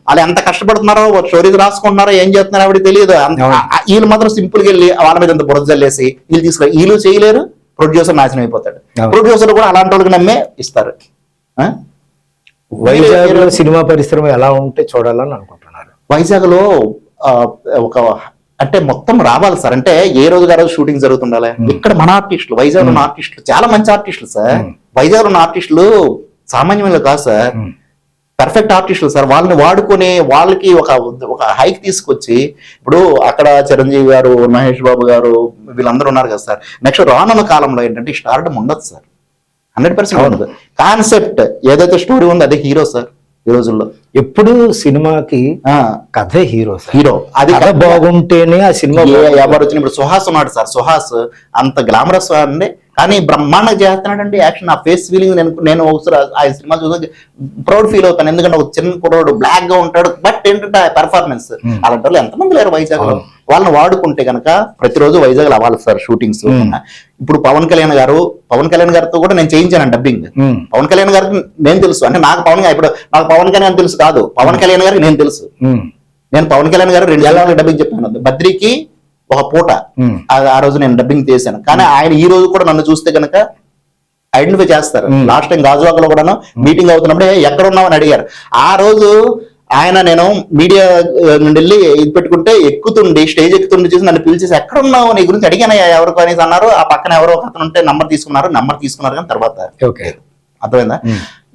వాళ్ళు ఎంత కష్టపడుతున్నారో, స్టోరీస్ రాసుకుంటున్నారో, ఏం చేస్తున్నారో ఆవిడ తెలియదు. వీళ్ళు మాత్రం సింపుల్ గా వెళ్ళి వాళ్ళ మీద ఎంత బురద జల్లేసి వీళ్ళు తీసుకురా, వీళ్ళు చేయలేరు, ప్రొడ్యూసర్ నాశనం అయిపోతాడు. ప్రొడ్యూసర్ కూడా అలాంటి వాళ్ళకి నమ్మే ఇస్తారు. వైజాగ్ లో సినిమా పరిశ్రమ ఎలా ఉంటే చూడాలని అనుకుంటున్నారు? వైజాగ్ లో ఒక అంటే మొత్తం రావాలి సార్. అంటే ఏ రోజు రోజు షూటింగ్ జరుగుతుండాలి. ఇక్కడ మన ఆర్టిస్టులు, వైజాగ్ ఉన్న ఆర్టిస్టులు చాలా మంచి ఆర్టిస్టులు సార్. వైజాగ్ ఉన్న ఆర్టిస్టులు సామాన్యమైన కాదు సార్, పర్ఫెక్ట్ ఆర్టిస్టులు సార్. వాళ్ళని వాడుకొని వాళ్ళకి ఒక హైక్ తీసుకొచ్చి, ఇప్పుడు అక్కడ చిరంజీవి గారు, మహేష్ బాబు గారు వీళ్ళందరూ ఉన్నారు కదా సార్. నెక్స్ట్ రానున్న కాలంలో ఏంటంటే స్టార్డమ్ ఉండదు సార్, 100% ఉండదు. కాన్సెప్ట్ ఏదైతే స్టోరీ ఉందో అదే హీరో సార్. ఈ రోజుల్లో ఎప్పుడు సినిమాకి కథే హీరో. అది కథ బాగుంటేనే ఆ సినిమా ఎవరు వచ్చిన. ఇప్పుడు సుహాస్ ఉన్నాడు సార్, సుహాస్ అంత గ్లామరస్ అండి, కానీ బ్రహ్మాండంగా చేస్తున్నాడండి యాక్షన్. ఆ ఫేస్ ఫీలింగ్ నేను ఒకసారి ఆ సినిమా చూసి ప్రౌడ్ ఫీల్ అవుతాను. ఎందుకంటే ఒక చిన్న కుర్రోడు బ్లాక్ గా ఉంటాడు, బట్ ఏంటంటే పెర్ఫార్మెన్స్. అలాంటి వాళ్ళు ఎంతమంది లేరు వైజాగ్ లో. వాళ్ళని వాడుకుంటే కనుక ప్రతిరోజు వైజాగ్ లో అవ్వాలి సార్ షూటింగ్స్. ఇప్పుడు పవన్ కళ్యాణ్ గారితో కూడా నేను చేయించాను డబ్బింగ్. పవన్ కళ్యాణ్ గారికి నేను తెలుసు, అంటే నాకు పవన్ కళ్యాణ్ తెలుసు కాదు, పవన్ కళ్యాణ్ గారికి నేను తెలుసు. నేను పవన్ కళ్యాణ్ గారు 2 ఏళ్ళ డబ్బింగ్ చెప్పాను. బద్రికి ఒక పూట ఆ రోజు నేను డబ్బింగ్ చేశాను. కానీ ఆయన ఈ రోజు కూడా నన్ను చూస్తే కనుక ఐడెంటిఫై చేస్తారు. లాస్ట్ టైం గాజువాకలో కూడా మీటింగ్ అవుతున్నప్పుడు ఎక్కడ ఉన్నావు అని అడిగారు. ఆ రోజు ఆయన నేను మీడియా నుండి వెళ్ళి ఇది పెట్టుకుంటే స్టేజ్ ఎక్కుతుండి చూసి నన్ను పిలిచేసి ఎక్కడ ఉన్నావు నీ గురించి అడిగానయ్యా ఎవరికి అనేసి అన్నారు. ఆ పక్కన ఎవరో ఒక అతను ఉంటే నంబర్ తీసుకున్నారు కానీ తర్వాత అర్థమైందా.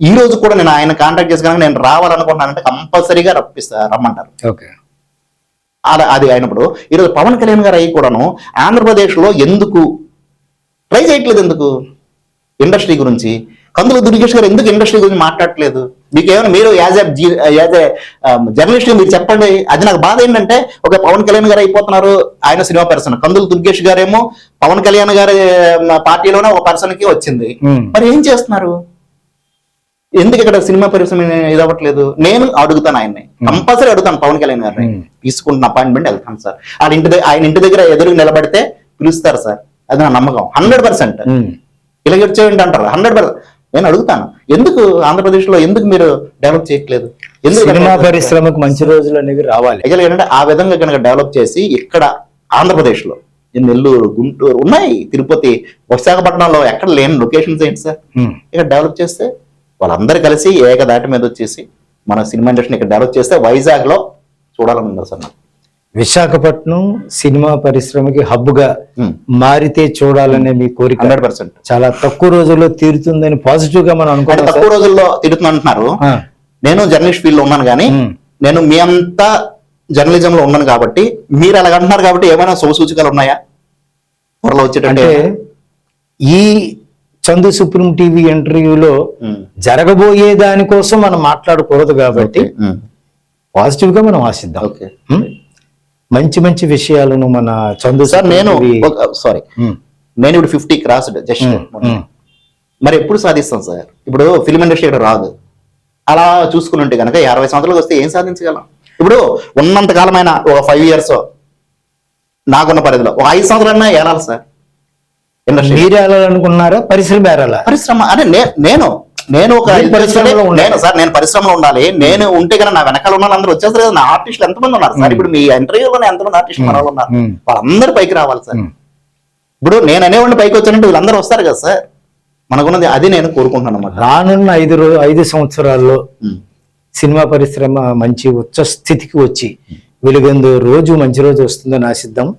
ఈ రోజు కూడా నేను ఆయన కాంటాక్ట్ చేసి కనుక నేను రావాలనుకుంటున్నానంటే కంపల్సరీగా రమ్మంటారు. అది అయినప్పుడు ఈరోజు పవన్ కళ్యాణ్ గారు అయ్యి కూడాను ఆంధ్రప్రదేశ్ లో ఎందుకు ట్రై చేయట్లేదు? ఎందుకు ఇండస్ట్రీ గురించి? కందుల దుర్గేష్ గారు ఎందుకు ఇండస్ట్రీ గురించి మాట్లాడట్లేదు? మీకేమైనా మీరు యాజ్ ఏ జర్నలిస్ట్ మీరు చెప్పండి. అది నాకు బాధ ఏంటంటే, ఒక పవన్ కళ్యాణ్ గారు అయిపోతున్నారు, ఆయన సినిమా పర్సన్. కందుల దుర్గేష్ గారేమో పవన్ కళ్యాణ్ గారి పార్టీలోనే ఒక పర్సన్ కి వచ్చింది. మరి ఏం చేస్తున్నారు? ఎందుకు ఇక్కడ సినిమా పరిశ్రమ ఇదవ్వట్లేదు? నేను అడుగుతాను, ఆయన్ని కంపల్సరీ అడుగుతాను. పవన్ కళ్యాణ్ గారిని తీసుకుంటున్న అపాయింట్మెంట్ వెళ్తాను సార్. ఆయన ఇంటి దగ్గర ఎదురు నిలబడితే పిలుస్తారు సార్. అది నా నమ్మకం 100%. ఇలా వచ్చేయండి అంటారు 100%. నేను అడుగుతాను, ఎందుకు ఆంధ్రప్రదేశ్ లో ఎందుకు మీరు డెవలప్ చేయట్లేదు? ఎందుకు సినిమా పరిశ్రమకు మంచి రోజులు అనేవి రావాలి. ఏంటంటే ఆ విధంగా కనుక డెవలప్ చేసి ఇక్కడ ఆంధ్రప్రదేశ్ లో నెల్లూరు, గుంటూరు ఉన్నాయి, తిరుపతి, విశాఖపట్నంలో ఎక్కడ లేని లొకేషన్స్ ఏంటి సార్, ఇక్కడ డెవలప్ చేస్తే వాళ్ళందరూ కలిసి ఏకదాటి మీద వచ్చేసి మన సినిమా ఇండస్ట్రీని ఇక్కడ డెవలప్ చేస్తే వైజాగ్ లో చూడాలని ఉంది సార్ నాకు. విశాఖపట్నం సినిమా పరిశ్రమకి హబ్గా మారితే చూడాలనే మీ కోరిక 100%. చాలా తక్కువ రోజుల్లో తీరుతుందని పాజిటివ్ గా మనం అంటే అనుకోవాలి తక్కువ రోజుల్లో తిరుగుతున్నా అంటున్నారు. నేను జర్నలిస్ట్ ఫీల్డ్ లో ఉన్నాను కానీ నేను మీ అంతా జర్నలిజం లో ఉన్నాను కాబట్టి మీరు అలాగ అంటున్నారు కాబట్టి ఏమైనా సూచికలు ఉన్నాయా త్వరలో వచ్చేటంటే? అంటే ఈ చందు సుప్రీం టీవీ ఇంటర్వ్యూలో జరగబోయే దానికోసం మనం మాట్లాడకూడదు కాబట్టి పాజిటివ్ గా మనం ఆశిద్దాం. ఓకే మంచి మంచి విషయాలను మన చందు సార్, నేను సుప్రీం సారీ నేను ఇప్పుడు 50 క్రాస్డ్ జస్ట్ మరి ఎప్పుడు సాధిస్తాం సార్? ఇప్పుడు ఫిల్మ్ ఇండస్ట్రీ ఇక్కడ రాదు. అలా చూసుకుని ఉంటే కనుక 50 సంవత్సరాలకు వస్తే ఏం సాధించగలం? ఇప్పుడు ఉన్నంత కాలమైన ఒక 5 years నాకున్న పరిధిలో ఒక 5 సంవత్సరాలన్నా ఏలాలి సార్ ఇండస్ట్రీ. మీరు వెళ్ళాలనుకున్నారా పరిశ్రమ ఏరాలా? పరిశ్రమ అంటే నేను ఒక మీరు పరిశ్రమలో ఉండాలి. నేను పరిశ్రమలో ఉండాలి. నేను ఉంటే కనుక నా వెనకాల ఉన్న అందరూ వచ్చేస్తారు కదా. నా ఆర్టిస్టులు ఎంతమంది ఉన్నారు సార్? ఇప్పుడు మీ ఇంటర్వ్యూలో ఎంతమంది ఆర్టిస్టులు మన వాళ్ళు ఉన్నారు? వాళ్ళందరూ పైకి రావాలి సార్. ఇప్పుడు నేను అనేవాడిని పైకి వచ్చానంటే వీళ్ళందరూ వస్తారు కదా సార్. మనకున్నది అది నేను కోరుకుంటున్నాను అన్నమాట. రానున్న 5 సంవత్సరాల్లో సినిమా పరిశ్రమ మంచి ఉచ్చ స్థితికి వచ్చి వెలుగొందే రోజు మంచి రోజు వస్తుందని ఆశిద్దాం.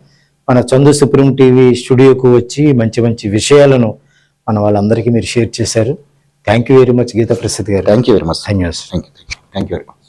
మన చందు సుప్రీం టీవీ స్టూడియోకు వచ్చి మంచి మంచి విషయాలను మన వాళ్ళందరికీ మీరు షేర్ చేశారు. Thank you very much Gita Prasad గారు. Thank you very much. ధన్యవాదాలు. Thank you very much.